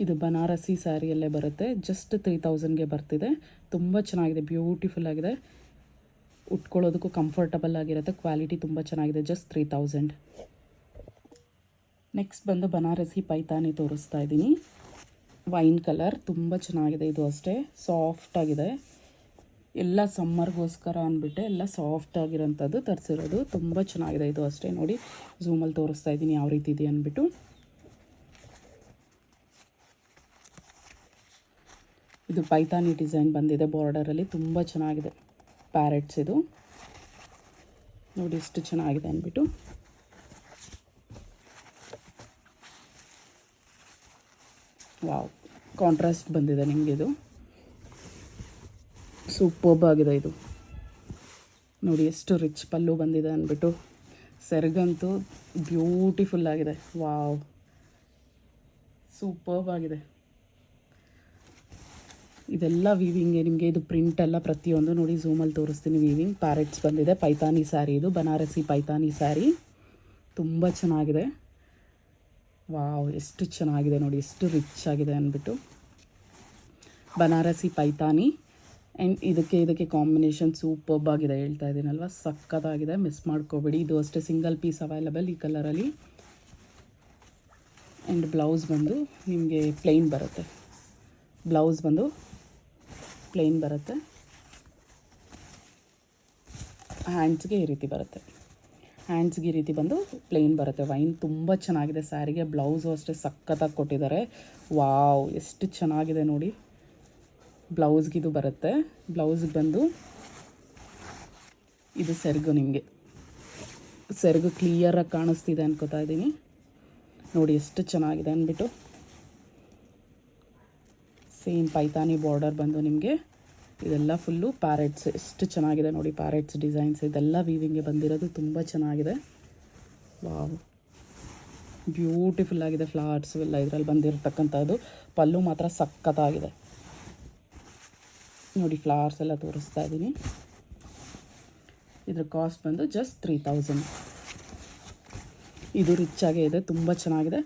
ಇದು ಬನಾರಸಿ ಸ್ಯಾರಿಯಲ್ಲೇ ಬರುತ್ತೆ, ಜಸ್ಟ್ 3000ಗೆ ಬರ್ತಿದೆ. ತುಂಬ ಚೆನ್ನಾಗಿದೆ, ಬ್ಯೂಟಿಫುಲ್ ಆಗಿದೆ, ಉಟ್ಕೊಳ್ಳೋದಕ್ಕೂ ಕಂಫರ್ಟಬಲ್ ಆಗಿರುತ್ತೆ. ಕ್ವಾಲಿಟಿ ತುಂಬ ಚೆನ್ನಾಗಿದೆ. ಜಸ್ಟ್ 3000. ನೆಕ್ಸ್ಟ್ ಬಂದು ಬನಾರಸಿ ಪೈತಾನಿ ತೋರಿಸ್ತಾ ಇದ್ದೀನಿ. ವೈನ್ ಕಲರ್ ತುಂಬ ಚೆನ್ನಾಗಿದೆ. ಇದು ಅಷ್ಟೇ ಸಾಫ್ಟಾಗಿದೆ. ಎಲ್ಲ ಸಮ್ಮರ್ಗೋಸ್ಕರ ಅಂದ್ಬಿಟ್ಟೆ ಎಲ್ಲ ಸಾಫ್ಟಾಗಿರೋಂಥದ್ದು ತರಿಸಿರೋದು. ತುಂಬ ಚೆನ್ನಾಗಿದೆ. ಇದು ಅಷ್ಟೇ ನೋಡಿ, ಝೂಮಲ್ಲಿ ತೋರಿಸ್ತಾ ಇದ್ದೀನಿ ಯಾವ ರೀತಿ ಇದೆ ಅಂದ್ಬಿಟ್ಟು. ಇದು ಪೈತಾನಿ ಡಿಸೈನ್ ಬಂದಿದೆ ಬಾರ್ಡರಲ್ಲಿ, ತುಂಬ ಚೆನ್ನಾಗಿದೆ. ಪ್ಯಾರೆಟ್ಸ್ ಇದು ನೋಡಿ ಎಷ್ಟು ಚೆನ್ನಾಗಿದೆ ಅಂದ್ಬಿಟ್ಟು. ವಾವ್, ಕಾಂಟ್ರಾಸ್ಟ್ ಬಂದಿದೆ ನಿಮಗೆ. ಇದು ಸೂಪರ್ಬ್ ಆಗಿದೆ. ಇದು ನೋಡಿ ಎಷ್ಟು ರಿಚ್ ಪಲ್ಲು ಬಂದಿದೆ ಅಂದ್ಬಿಟ್ಟು. ಸೆರಗಂತೂ ಬ್ಯೂಟಿಫುಲ್ ಆಗಿದೆ. ವಾವ್, ಸೂಪರ್ಬ್ ಆಗಿದೆ. ಇದೆಲ್ಲ ವೀವಿಂಗ್ಗೆ ನಿಮಗೆ. ಇದು ಪ್ರಿಂಟ್ ಎಲ್ಲ ಪ್ರತಿಯೊಂದು ನೋಡಿ ಝೂಮಲ್ಲಿ ತೋರಿಸ್ತೀನಿ. ವೀವಿಂಗ್ ಪ್ಯಾರೆಟ್ಸ್ ಬಂದಿದೆ. ಪೈತಾನಿ ಸ್ಯಾರಿ, ಇದು ಬನಾರಸಿ ಪೈತಾನಿ ಸ್ಯಾರಿ, ತುಂಬ ಚೆನ್ನಾಗಿದೆ. ವಾವ್, ಎಷ್ಟು ಚೆನ್ನಾಗಿದೆ ನೋಡಿ, ಎಷ್ಟು ರಿಚ್ ಆಗಿದೆ ಅಂದ್ಬಿಟ್ಟು. ಬನಾರಸಿ ಪೈತಾನಿ. ಆ್ಯಂಡ್ ಇದಕ್ಕೆ ಕಾಂಬಿನೇಷನ್ ಸೂಪರ್ಬ್ ಆಗಿದೆ, ಹೇಳ್ತಾ ಇದ್ದೀನಲ್ವ, ಸಕ್ಕತ್ತಾಗಿದೆ, ಮಿಸ್ ಮಾಡ್ಕೋಬೇಡಿ. ಇದು ಅಷ್ಟೇ ಸಿಂಗಲ್ ಪೀಸ್ ಅವೈಲಬಲ್ ಈ ಕಲರಲ್ಲಿ. ಆ್ಯಂಡ್ ಬ್ಲೌಸ್ ಬಂದು ನಿಮಗೆ ಪ್ಲೇನ್ ಬರುತ್ತೆ. ಬ್ಲೌಸ್ ಬಂದು ಪ್ಲೇನ್ ಬರುತ್ತೆ. ಹ್ಯಾಂಡ್ಸ್ಗೆ ಈ ರೀತಿ ಬರುತ್ತೆ. ಹ್ಯಾಂಡ್ಸ್ಗೆ ಈ ರೀತಿ ಬಂದು ಪ್ಲೇನ್ ಬರುತ್ತೆ. ವೈನ್ ತುಂಬ ಚೆನ್ನಾಗಿದೆ ಸ್ಯಾರಿಗೆ. ಬ್ಲೌಸು ಅಷ್ಟೇ ಸಕ್ಕತ್ತಾಗಿ ಕೊಟ್ಟಿದ್ದಾರೆ. ವಾವ್, ಎಷ್ಟು ಚೆನ್ನಾಗಿದೆ ನೋಡಿ. ಬ್ಲೌಸ್ಗೆ ಇದು ಬರುತ್ತೆ. ಬ್ಲೌಸ್ಗೆ ಬಂದು ಇದು ಸೆರಗು. ನಿಮಗೆ ಸೆರಗು ಕ್ಲಿಯರಾಗಿ ಕಾಣಿಸ್ತಿದೆ ಅನ್ಕೋತಾ ಇದ್ದೀನಿ. ನೋಡಿ ಎಷ್ಟು ಚೆನ್ನಾಗಿದೆ ಅಂದ್ಬಿಟ್ಟು. ಸೇಮ್ ಪೈತಾನಿ ಬಾರ್ಡರ್ ಬಂದು ನಿಮಗೆ ಇದೆಲ್ಲ ಫುಲ್ಲು ಪ್ಯಾರೆಟ್ಸ್. ಎಷ್ಟು ಚೆನ್ನಾಗಿದೆ ನೋಡಿ, ಪ್ಯಾರೆಟ್ಸ್ ಡಿಸೈನ್ಸ್ ಇದೆಲ್ಲ ವೀವಿಂಗ್ಗೆ ಬಂದಿರೋದು. ತುಂಬ ಚೆನ್ನಾಗಿದೆ. ವಾವ್, ಬ್ಯೂಟಿಫುಲ್ ಆಗಿದೆ. ಫ್ಲವರ್ಸ್ ಎಲ್ಲ ಇದರಲ್ಲಿ ಬಂದಿರತಕ್ಕಂಥದ್ದು. ಪಲ್ಲು ಮಾತ್ರ ಸಕ್ಕತ್ತಾಗಿದೆ ನೋಡಿ. ಫ್ಲವರ್ಸ್ ಎಲ್ಲ ತೋರಿಸ್ತಾ ಇದ್ದೀನಿ. ಇದ್ರ ಕಾಸ್ಟ್ ಬಂದು ಜಸ್ಟ್ 3000. ಇದು ರಿಚ್ ಆಗೇ ಇದೆ, ತುಂಬ ಚೆನ್ನಾಗಿದೆ.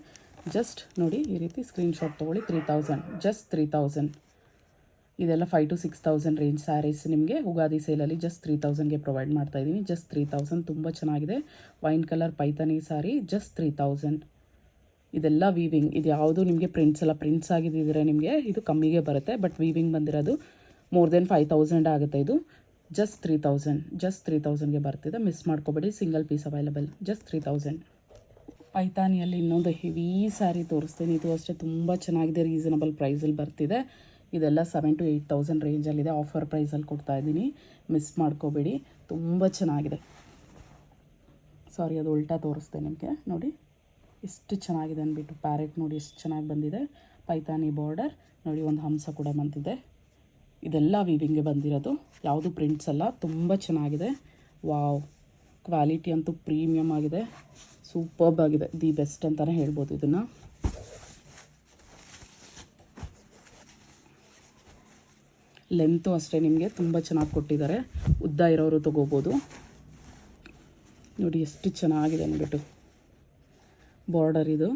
ಜಸ್ಟ್ ನೋಡಿ ಈ ರೀತಿ ಸ್ಕ್ರೀನ್ಶಾಟ್ ತೊಗೊಳ್ಳಿ. 3000, ಜಸ್ಟ್ 3000. ಇದೆಲ್ಲ 5,000 to 6,000 ರೇಂಜ್ ಸ್ಯಾರೀಸ್ ನಿಮಗೆ ಉಗಾದಿ ಸೇಲಲ್ಲಿ ಜಸ್ಟ್ 3000ಗೆ ಪ್ರೊವೈಡ್ ಮಾಡ್ತಾಯಿದ್ದೀನಿ. ಜಸ್ಟ್ 3000, ತುಂಬ ಚೆನ್ನಾಗಿದೆ. Wine colour Paithani saree, just 3000. ಇದೆಲ್ಲ ವೀವಿಂಗ್. ಇದು ಯಾವುದು ನಿಮಗೆ ಪ್ರಿಂಟ್ಸ್ ಆಗಿದ್ದಿದ್ರೆ ನಿಮಗೆ ಇದು ಕಮ್ಮಿಗೆ ಬರುತ್ತೆ. ಬಟ್ ವೀವಿಂಗ್ ಬಂದಿರೋದು ಮೋರ್ ದೆನ್ 5,000 ಆಗುತ್ತೆ. ಇದು ಜಸ್ಟ್ 3000ಗೆ ಬರ್ತಿದೆ. ಮಿಸ್ ಮಾಡ್ಕೋಬೇಡಿ, ಸಿಂಗಲ್ ಪೀಸ್ ಅವೈಲಬಲ್, ಜಸ್ಟ್ 3000. ಪೈತಾನಿಯಲ್ಲಿ ಇನ್ನೊಂದು ಹೆವಿ ಸ್ಯಾರಿ ತೋರಿಸ್ತೀನಿ. ಇದು ಅಷ್ಟೇ ತುಂಬ ಚೆನ್ನಾಗಿದೆ, ರೀಸನಬಲ್ ಪ್ರೈಸಲ್ಲಿ ಬರ್ತಿದೆ. ಇದೆಲ್ಲ 7,000 to 8,000 ರೇಂಜಲ್ಲಿದೆ. ಆಫರ್ ಪ್ರೈಸಲ್ಲಿ ಕೊಡ್ತಾಯಿದ್ದೀನಿ, ಮಿಸ್ ಮಾಡ್ಕೋಬೇಡಿ, ತುಂಬ ಚೆನ್ನಾಗಿದೆ. ಸಾರಿ, ಅದು ಉಲ್ಟಾ ತೋರಿಸ್ದೆ ನಿಮಗೆ. ನೋಡಿ ಎಷ್ಟು ಚೆನ್ನಾಗಿದೆ ಅಂದ್ಬಿಟ್ಟು. ಪ್ಯಾರೆಟ್ ನೋಡಿ ಎಷ್ಟು ಚೆನ್ನಾಗಿ ಬಂದಿದೆ. ಪೈತಾನಿ ಬಾರ್ಡರ್ ನೋಡಿ, ಒಂದು ಹಂಸ ಕೂಡ ಬಂದಿದೆ. ಇದೆಲ್ಲ ವೀವಿಂಗ್ಗೆ ಬಂದಿರೋದು, ಯಾವುದು ಪ್ರಿಂಟ್ಸ್ ಅಲ್ಲ. ತುಂಬ ಚೆನ್ನಾಗಿದೆ. ವಾವ್, ಕ್ವಾಲಿಟಿ ಅಂತೂ ಪ್ರೀಮಿಯಮ್ ಆಗಿದೆ, ಸೂಪರ್ಬ್ ಆಗಿದೆ, ದಿ ಬೆಸ್ಟ್ ಅಂತಲೇ ಹೇಳ್ಬೋದು ಇದನ್ನು. ಲೆಂತು ಅಷ್ಟೇ ನಿಮಗೆ ತುಂಬ ಚೆನ್ನಾಗಿ ಕೊಟ್ಟಿದ್ದಾರೆ. ಉದ್ದ ಇರೋರು ತೊಗೋಬೋದು. ನೋಡಿ ಎಷ್ಟು ಚೆನ್ನಾಗಿದೆ ಅಂದ್ಬಿಟ್ಟು. ಬಾರ್ಡರ್ ಇದು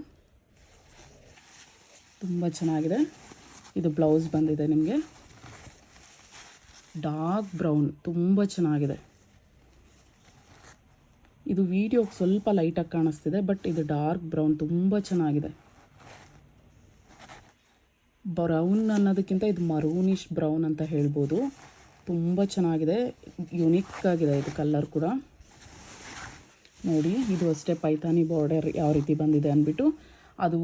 ತುಂಬ ಚೆನ್ನಾಗಿದೆ. ಇದು ಬ್ಲೌಸ್ ಬಂದಿದೆ ನಿಮಗೆ, ಡಾರ್ಕ್ ಬ್ರೌನ್, ತುಂಬ ಚೆನ್ನಾಗಿದೆ. ಇದು ವಿಡಿಯೋಗೆ ಸ್ವಲ್ಪ ಲೈಟಾಗಿ ಕಾಣಿಸ್ತಿದೆ, ಬಟ್ ಇದು ಡಾರ್ಕ್ ಬ್ರೌನ್, ತುಂಬ ಚೆನ್ನಾಗಿದೆ. ಬ್ರೌನ್ ಅನ್ನೋದಕ್ಕಿಂತ ಇದು ಮರೂನಿಶ್ ಬ್ರೌನ್ ಅಂತ ಹೇಳ್ಬೋದು. ತುಂಬ ಚೆನ್ನಾಗಿದೆ, ಯುನಿಕ್ ಆಗಿದೆ ಇದು ಕಲರ್ ಕೂಡ. ನೋಡಿ ಇದು ಅಷ್ಟೇ ಪೈತಾನಿ ಬಾರ್ಡರ್ ಯಾವ ರೀತಿ ಬಂದಿದೆ ಅಂದ್ಬಿಟ್ಟು. ಅದು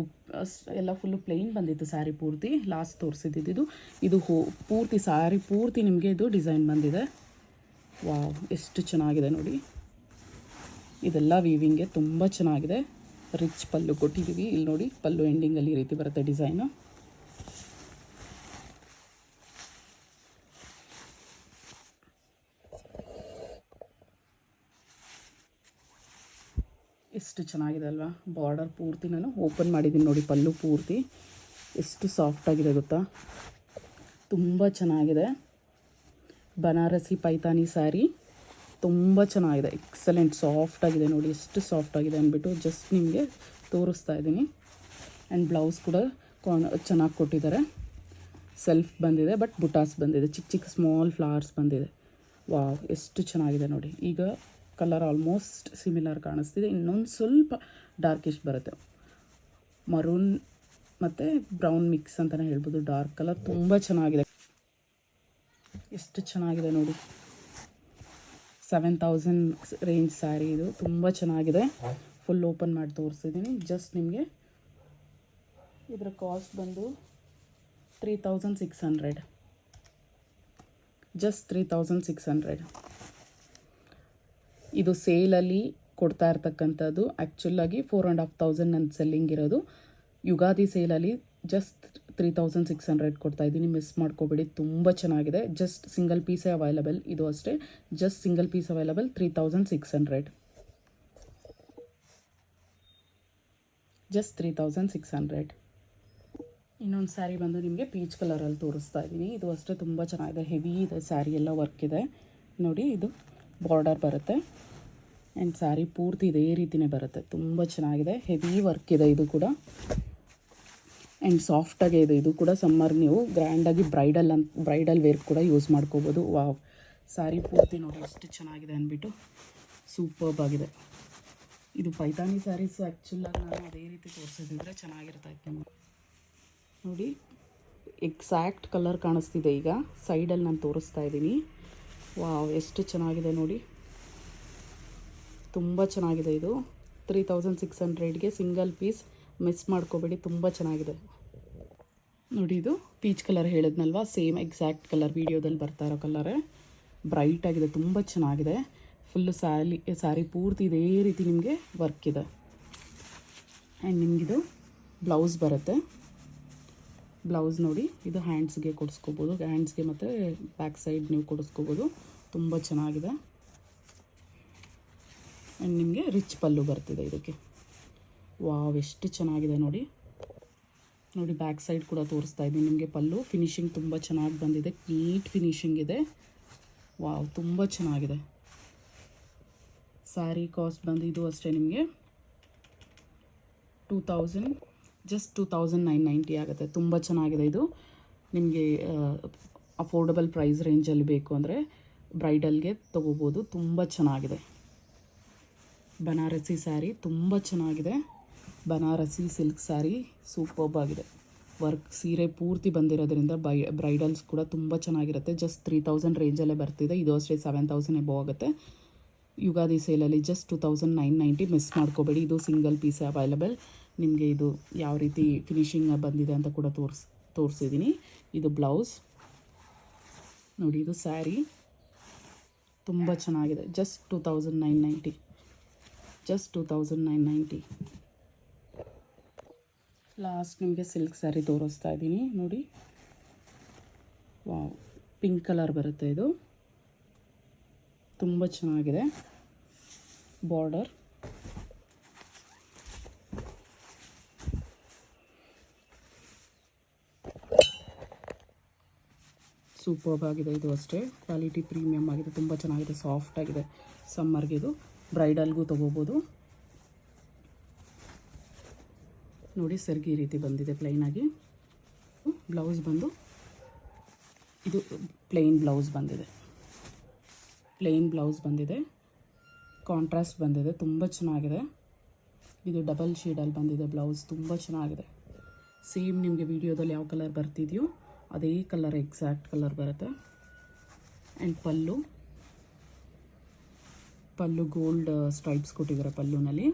ಎಲ್ಲ ಫುಲ್ಲು ಪ್ಲೇನ್ ಬಂದಿತ್ತು ಸ್ಯಾರಿ ಪೂರ್ತಿ. ಲಾಸ್ಟ್ ತೋರಿಸಿದ್ದು ಇದು ಪೂರ್ತಿ ಸ್ಯಾರಿ ಪೂರ್ತಿ ನಿಮಗೆ ಇದು ಡಿಸೈನ್ ಬಂದಿದೆ. ವಾವ್, ಎಷ್ಟು ಚೆನ್ನಾಗಿದೆ ನೋಡಿ. ಇದೆಲ್ಲ ವೀವಿಂಗ್ಗೆ ತುಂಬ ಚೆನ್ನಾಗಿದೆ. ರಿಚ್ ಪಲ್ಲು ಕೊಟ್ಟಿದ್ದೀವಿ. ಇಲ್ಲಿ ನೋಡಿ, ಪಲ್ಲು ಎಂಡಿಂಗಲ್ಲಿ ಈ ರೀತಿ ಬರುತ್ತೆ ಡಿಸೈನು. ಎಷ್ಟು ಚೆನ್ನಾಗಿದೆ ಅಲ್ವಾ. ಬಾರ್ಡರ್ ಪೂರ್ತಿ ನಾನು ಓಪನ್ ಮಾಡಿದ್ದೀನಿ ನೋಡಿ. ಪಲ್ಲು ಪೂರ್ತಿ ಎಷ್ಟು ಸಾಫ್ಟಾಗಿದೆ ಗೊತ್ತಾ, ತುಂಬ ಚೆನ್ನಾಗಿದೆ. ಬನಾರಸಿ ಪೈತಾನಿ ಸ್ಯಾರಿ ತುಂಬ ಚೆನ್ನಾಗಿದೆ, ಎಕ್ಸಲೆಂಟ್, ಸಾಫ್ಟಾಗಿದೆ ನೋಡಿ, ಎಷ್ಟು ಸಾಫ್ಟಾಗಿದೆ ಅಂದ್ಬಿಟ್ಟು ಜಸ್ಟ್ ನಿಮಗೆ ತೋರಿಸ್ತಾ ಇದ್ದೀನಿ. ಆ್ಯಂಡ್ ಬ್ಲೌಸ್ ಕೂಡ ಚೆನ್ನಾಗಿ ಕೊಟ್ಟಿದ್ದಾರೆ. ಸೆಲ್ಫ್ ಬಂದಿದೆ, ಬಟ್ ಬುಟಾಸ್ ಬಂದಿದೆ, ಚಿಕ್ಕ ಚಿಕ್ಕ ಸ್ಮಾಲ್ ಫ್ಲವರ್ಸ್ ಬಂದಿದೆ. ವಾವ್, ಎಷ್ಟು ಚೆನ್ನಾಗಿದೆ ನೋಡಿ. ಈಗ ಕಲರ್ ಆಲ್ಮೋಸ್ಟ್ ಸಿಮಿಲರ್ ಕಾಣಿಸ್ತಿದೆ. ಇನ್ನೊಂದು ಸ್ವಲ್ಪ ಡಾರ್ಕಿಶ್ ಬರುತ್ತೆ, ಮರೂನ್ ಮತ್ತು ಬ್ರೌನ್ ಮಿಕ್ಸ್ ಅಂತಲೇ ಹೇಳ್ಬೋದು. ಡಾರ್ಕ್ ಕಲರ್ ತುಂಬ ಚೆನ್ನಾಗಿದೆ. ಎಷ್ಟು ಚೆನ್ನಾಗಿದೆ ನೋಡಿ. 7,000 ರೇಂಜ್ ಸ್ಯಾರಿ ಇದು, ತುಂಬ ಚೆನ್ನಾಗಿದೆ. ಫುಲ್ ಓಪನ್ ಮಾಡಿ ತೋರಿಸ್ತಿದ್ದೀನಿ ಜಸ್ಟ್ ನಿಮಗೆ. ಇದರ ಕಾಸ್ಟ್ ಬಂದು 3,600, ಜಸ್ಟ್ 3,600. ಇದು ಸೇಲಲ್ಲಿ ಕೊಡ್ತಾ ಇರ್ತಕ್ಕಂಥದ್ದು. ಆ್ಯಕ್ಚುಲಾಗಿ 4,500 ನನ್ನ ಸೆಲ್ಲಿಂಗ್ ಇರೋದು. ಯುಗಾದಿ ಸೇಲಲ್ಲಿ ಜಸ್ಟ್ 3,600 ಕೊಡ್ತಾ ಇದ್ದೀನಿ, ಮಿಸ್ ಮಾಡ್ಕೋಬೇಡಿ. ತುಂಬ ಚೆನ್ನಾಗಿದೆ. ಜಸ್ಟ್ ಸಿಂಗಲ್ ಪೀಸೇ ಅವೈಲಬಲ್. ಇದು ಅಷ್ಟೇ, just single piece available, 3,600, just 3,600. ಇನ್ನೊಂದು ಸ್ಯಾರಿ ಬಂದು ನಿಮಗೆ ಪೀಚ್ ಕಲರಲ್ಲಿ ತೋರಿಸ್ತಾ ಇದ್ದೀನಿ. ಇದು ಅಷ್ಟೇ ತುಂಬ ಚೆನ್ನಾಗಿದೆ, ಹೆವಿ ಇದೆ ಸ್ಯಾರಿ, ಎಲ್ಲ ವರ್ಕ್ ಇದೆ ನೋಡಿ. ಇದು ಬಾರ್ಡರ್ ಬರುತ್ತೆ ಆ್ಯಂಡ್ ಸ್ಯಾರಿ ಪೂರ್ತಿ ಇದೇ ರೀತಿಯೇ ಬರುತ್ತೆ. ತುಂಬ ಚೆನ್ನಾಗಿದೆ, ಹೆವಿ ವರ್ಕ್ ಇದೆ ಇದು ಕೂಡ. ಆ್ಯಂಡ್ ಸಾಫ್ಟಾಗೆ ಇದೆ ಇದು ಕೂಡ. ಸಮ್ಮರ್ ನೀವು ಗ್ರ್ಯಾಂಡಾಗಿ ಬ್ರೈಡಲ್ ವೇರ್ ಕೂಡ ಯೂಸ್ ಮಾಡ್ಕೋಬೋದು. ವಾವ್, ಸ್ಯಾರಿ ಪೂರ್ತಿ ನೋಡಿ ಎಷ್ಟು ಚೆನ್ನಾಗಿದೆ ಅಂದ್ಬಿಟ್ಟು, ಸೂಪರ್ಬ್ ಆಗಿದೆ. ಇದು ಪೈತಾನಿ ಸ್ಯಾರೀಸು ಆ್ಯಕ್ಚುಲಾಗಿ ನಾನು ಅದೇ ರೀತಿ ತೋರಿಸಿದ್ರೆ ಚೆನ್ನಾಗಿರ್ತಾಯಿತ್ತು ನಿಮಗೆ. ನೋಡಿ ಎಕ್ಸಾಕ್ಟ್ ಕಲರ್ ಕಾಣಿಸ್ತಿದೆ. ಈಗ ಸೈಡಲ್ಲಿ ನಾನು ತೋರಿಸ್ತಾ ಇದ್ದೀನಿ. ವಾವ್, ಎಷ್ಟು ಚೆನ್ನಾಗಿದೆ ನೋಡಿ, ತುಂಬ ಚೆನ್ನಾಗಿದೆ. ಇದು 3,600ಗೆ ಸಿಂಗಲ್ ಪೀಸ್, ಮಿಸ್ ಮಾಡ್ಕೋಬೇಡಿ, ತುಂಬ ಚೆನ್ನಾಗಿದೆ ನೋಡಿ. ಇದು ಪೀಚ್ ಕಲರ್ ಹೇಳಿದ್ನಲ್ವ, ಸೇಮ್ ಎಕ್ಸಾಕ್ಟ್ ಕಲರ್ ವಿಡಿಯೋದಲ್ಲಿ ಬರ್ತಾ ಇರೋ ಕಲರೇ. ಬ್ರೈಟ್ ಆಗಿದೆ, ತುಂಬ ಚೆನ್ನಾಗಿದೆ. ಫುಲ್ಲು ಸ್ಯಾರಿ ಪೂರ್ತಿ ಇದೇ ರೀತಿ ನಿಮಗೆ ವರ್ಕ್ ಇದೆ. ಆ್ಯಂಡ್ ನಿಮಗಿದು ಬ್ಲೌಸ್ ಬರುತ್ತೆ. ಬ್ಲೌಸ್ ನೋಡಿ, ಇದು ಹ್ಯಾಂಡ್ಸ್ಗೆ ಕೊಡಿಸ್ಕೋಬೋದು, ಹ್ಯಾಂಡ್ಸ್ಗೆ ಮತ್ತು ಬ್ಯಾಕ್ ಸೈಡ್ ನೀವು ಕೊಡಿಸ್ಕೋಬೋದು. ತುಂಬ ಚೆನ್ನಾಗಿದೆ. ಆ್ಯಂಡ್ ನಿಮಗೆ ರಿಚ್ ಪಲ್ಲು ಬರ್ತಿದೆ ಇದಕ್ಕೆ. ವಾವ್, ಎಷ್ಟು ಚೆನ್ನಾಗಿದೆ ನೋಡಿ. ನೋಡಿ ಬ್ಯಾಕ್ ಸೈಡ್ ಕೂಡ ತೋರಿಸ್ತಾ ಇದ್ದೀನಿ ನಿಮಗೆ. ಪಲ್ಲು ಫಿನಿಶಿಂಗ್ ತುಂಬ ಚೆನ್ನಾಗಿ ಬಂದಿದೆ, ನೀಟ್ ಫಿನಿಶಿಂಗ್ ಇದೆ. ವಾವ್, ತುಂಬ ಚೆನ್ನಾಗಿದೆ. ಸ್ಯಾರಿ ಕಾಸ್ಟ್ ಬಂದು ಇದು ಅಷ್ಟೇ ನಿಮಗೆ 2,000, ಜಸ್ಟ್ 2,990 ಆಗುತ್ತೆ. ತುಂಬ ಚೆನ್ನಾಗಿದೆ ಇದು. ನಿಮಗೆ ಅಫೋರ್ಡಬಲ್ ಪ್ರೈಸ್ ರೇಂಜಲ್ಲಿ ಬೇಕು ಅಂದರೆ ಬ್ರೈಡಲ್ಗೆ ತೊಗೋಬೋದು. ತುಂಬ ಚೆನ್ನಾಗಿದೆ. ಬನಾರಸಿ ಸ್ಯಾರಿ ತುಂಬ ಚೆನ್ನಾಗಿದೆ. ಬನಾರಸಿ ಸಿಲ್ಕ್ ಸ್ಯಾರಿ ಸೂಪರ್ಬ್ ಆಗಿದೆ. ವರ್ಕ್ ಸೀರೆ ಪೂರ್ತಿ ಬಂದಿರೋದ್ರಿಂದ ಬ್ರೈಡಲ್ಸ್ ಕೂಡ ತುಂಬ ಚೆನ್ನಾಗಿರುತ್ತೆ. ಜಸ್ಟ್ 3000 ರೇಂಜಲ್ಲೇ ಬರ್ತಿದೆ. ಇದು ಅಷ್ಟೇ 7000 ಎಬೋ ಆಗುತ್ತೆ. ಯುಗಾದಿ ಸೇಲಲ್ಲಿ ಜಸ್ಟ್ 2990. ಮಿಸ್ ಮಾಡ್ಕೋಬೇಡಿ. ಇದು ಸಿಂಗಲ್ ಪೀಸ್ ಅವೈಲಬಲ್. ನಿಮಗೆ ಇದು ಯಾವ ರೀತಿ ಫಿನಿಶಿಂಗ್ ಬಂದಿದೆ ಅಂತ ಕೂಡ ತೋರಿಸಿದ್ದೀನಿ. ಇದು ಬ್ಲೌಸ್ ನೋಡಿ. ಇದು ಸ್ಯಾರಿ ತುಂಬ ಚೆನ್ನಾಗಿದೆ. ಜಸ್ಟ್ 2990. ಜಸ್ಟ್ 2990. ಲಾಸ್ಟ್ ನಿಮಗೆ ಸಿಲ್ಕ್ ಸ್ಯಾರಿ ತೋರಿಸ್ತಾ ಇದ್ದೀನಿ ನೋಡಿ. ವಾವ್, ಪಿಂಕ್ ಕಲರ್ ಬರುತ್ತೆ. ಇದು ತುಂಬ ಚೆನ್ನಾಗಿದೆ. ಬಾರ್ಡರ್ ಸೂಪರ್ಬ್ ಆಗಿದೆ. ಇದು ಅಷ್ಟೇ ಕ್ವಾಲಿಟಿ ಪ್ರೀಮಿಯಮ್ ಆಗಿದೆ. ತುಂಬ ಚೆನ್ನಾಗಿದೆ. ಸಾಫ್ಟ್ ಆಗಿದೆ. ಸಮ್ಮರ್ಗೆ ಇದು ಬ್ರೈಡಲ್ಗೂ ತೊಗೋಬೋದು ನೋಡಿ. ಸೆರ್ಗಿ ಈ ರೀತಿ ಬಂದಿದೆ ಪ್ಲೈನಾಗಿ. ಬ್ಲೌಸ್ ಬಂದು ಇದು ಪ್ಲೇನ್ ಬ್ಲೌಸ್ ಬಂದಿದೆ. ಪ್ಲೇನ್ ಬ್ಲೌಸ್ ಬಂದಿದೆ. ಕಾಂಟ್ರಾಸ್ಟ್ ಬಂದಿದೆ. ತುಂಬ ಚೆನ್ನಾಗಿದೆ. ಇದು ಡಬಲ್ ಶೇಡಲ್ಲಿ ಬಂದಿದೆ ಬ್ಲೌಸ್. ತುಂಬ ಚೆನ್ನಾಗಿದೆ. ಸೇಮ್ ನಿಮಗೆ ವಿಡಿಯೋದಲ್ಲಿ ಯಾವ ಕಲರ್ ಬರ್ತಿದೆಯೋ ಅದೇ ಕಲರ್, ಎಕ್ಸಾಕ್ಟ್ ಕಲರ್ ಬರುತ್ತೆ. ಆ್ಯಂಡ್ ಪಲ್ಲು ಗೋಲ್ಡ್ ಸ್ಟ್ರೈಪ್ಸ್ ಕೊಟ್ಟಿದ್ದಾರೆ ಪಲ್ಲುನಲ್ಲಿ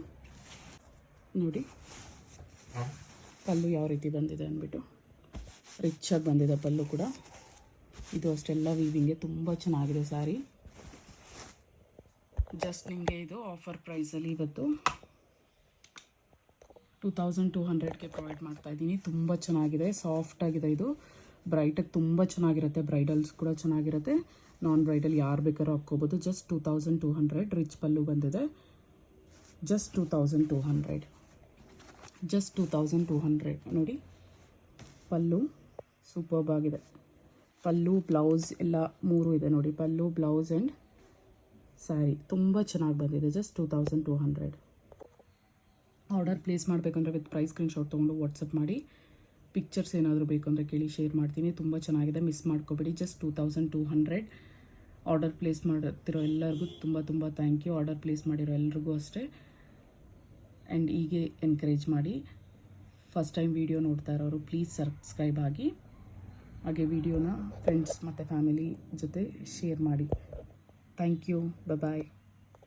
ನೋಡಿ. ಪಲ್ಲು ಯಾವ ರೀತಿ ಬಂದಿದೆ ಅಂದ್ಬಿಟ್ಟು ರಿಚಾಗಿ ಬಂದಿದೆ ಪಲ್ಲು ಕೂಡ. ಇದು ಅಷ್ಟೆಲ್ಲ ವೀವಿಂಗ್ಗೆ ತುಂಬ ಚೆನ್ನಾಗಿದೆ ಸ್ಯಾರಿ. ಜಸ್ಟ್ ನಿಮಗೆ ಇದು ಆಫರ್ ಪ್ರೈಸಲ್ಲಿ ಇವತ್ತು 2200ಗೆ ಪ್ರೊವೈಡ್ ಮಾಡ್ತಾ ಇದ್ದೀನಿ. ತುಂಬ ಚೆನ್ನಾಗಿದೆ. ಸಾಫ್ಟಾಗಿದೆ. ಇದು ಬ್ರೈಟಾಗಿ ತುಂಬ ಚೆನ್ನಾಗಿರುತ್ತೆ. ಬ್ರೈಡಲ್ಸ್ ಕೂಡ ಚೆನ್ನಾಗಿರುತ್ತೆ. ನಾನ್ ಬ್ರೈಡಲ್ ಯಾರು ಬೇಕಾದ್ರೂ ಹಾಕ್ಕೋಬೋದು. ಜಸ್ಟ್ 2200. ರಿಚ್ ಪಲ್ಲು ಬಂದಿದೆ. ಜಸ್ಟ್ 2200. ಜಸ್ಟ್ 2200 ನೋಡಿ. ಪಲ್ಲು ಸೂಪರ್ಬ್ ಆಗಿದೆ. ಪಲ್ಲು ಬ್ಲೌಸ್ ಎಲ್ಲ ಮೂರು ಇದೆ ನೋಡಿ. ಪಲ್ಲು ಬ್ಲೌಸ್ ಆ್ಯಂಡ್ ಸ್ಯಾರಿ ತುಂಬ ಚೆನ್ನಾಗಿ ಬಂದಿದೆ. ಜಸ್ಟ್ 2200. ಆರ್ಡರ್ ಪ್ಲೇಸ್ ಮಾಡಬೇಕಂದ್ರೆ ವಿತ್ ಪ್ರೈಸ್ ಸ್ಕ್ರೀನ್ಶಾಟ್ ತೊಗೊಂಡು ವಾಟ್ಸಪ್ ಮಾಡಿ. ಪಿಕ್ಚರ್ಸ್ ಏನಾದರೂ ಬೇಕು ಅಂದರೆ ಕೇಳಿ, ಶೇರ್ ಮಾಡ್ತೀನಿ. ತುಂಬ ಚೆನ್ನಾಗಿದೆ. ಮಿಸ್ ಮಾಡ್ಕೋಬೇಡಿ. ಜಸ್ಟ್ 2200. ಆರ್ಡರ್ ಪ್ಲೇಸ್ ಮಾಡ್ತಿರೋ ಎಲ್ಲರಿಗೂ ತುಂಬ ಥ್ಯಾಂಕ್ ಯು. ಆರ್ಡರ್ ಪ್ಲೇಸ್ ಮಾಡಿರೋ ಎಲ್ರಿಗೂ ಅಷ್ಟೇ. ಆ್ಯಂಡ್ ಹೀಗೆ ಎನ್ಕರೇಜ್ ಮಾಡಿ. ಫಸ್ಟ್ ಟೈಮ್ ವಿಡಿಯೋ ನೋಡ್ತಾ ಇರೋರು ಪ್ಲೀಸ್ ಸಬ್ಸ್ಕ್ರೈಬ್ ಆಗಿ. ಹಾಗೆ ವಿಡಿಯೋನ ಫ್ರೆಂಡ್ಸ್ ಮತ್ತು ಫ್ಯಾಮಿಲಿ ಜೊತೆ ಶೇರ್ ಮಾಡಿ. Thank you. ಬಾಯ್.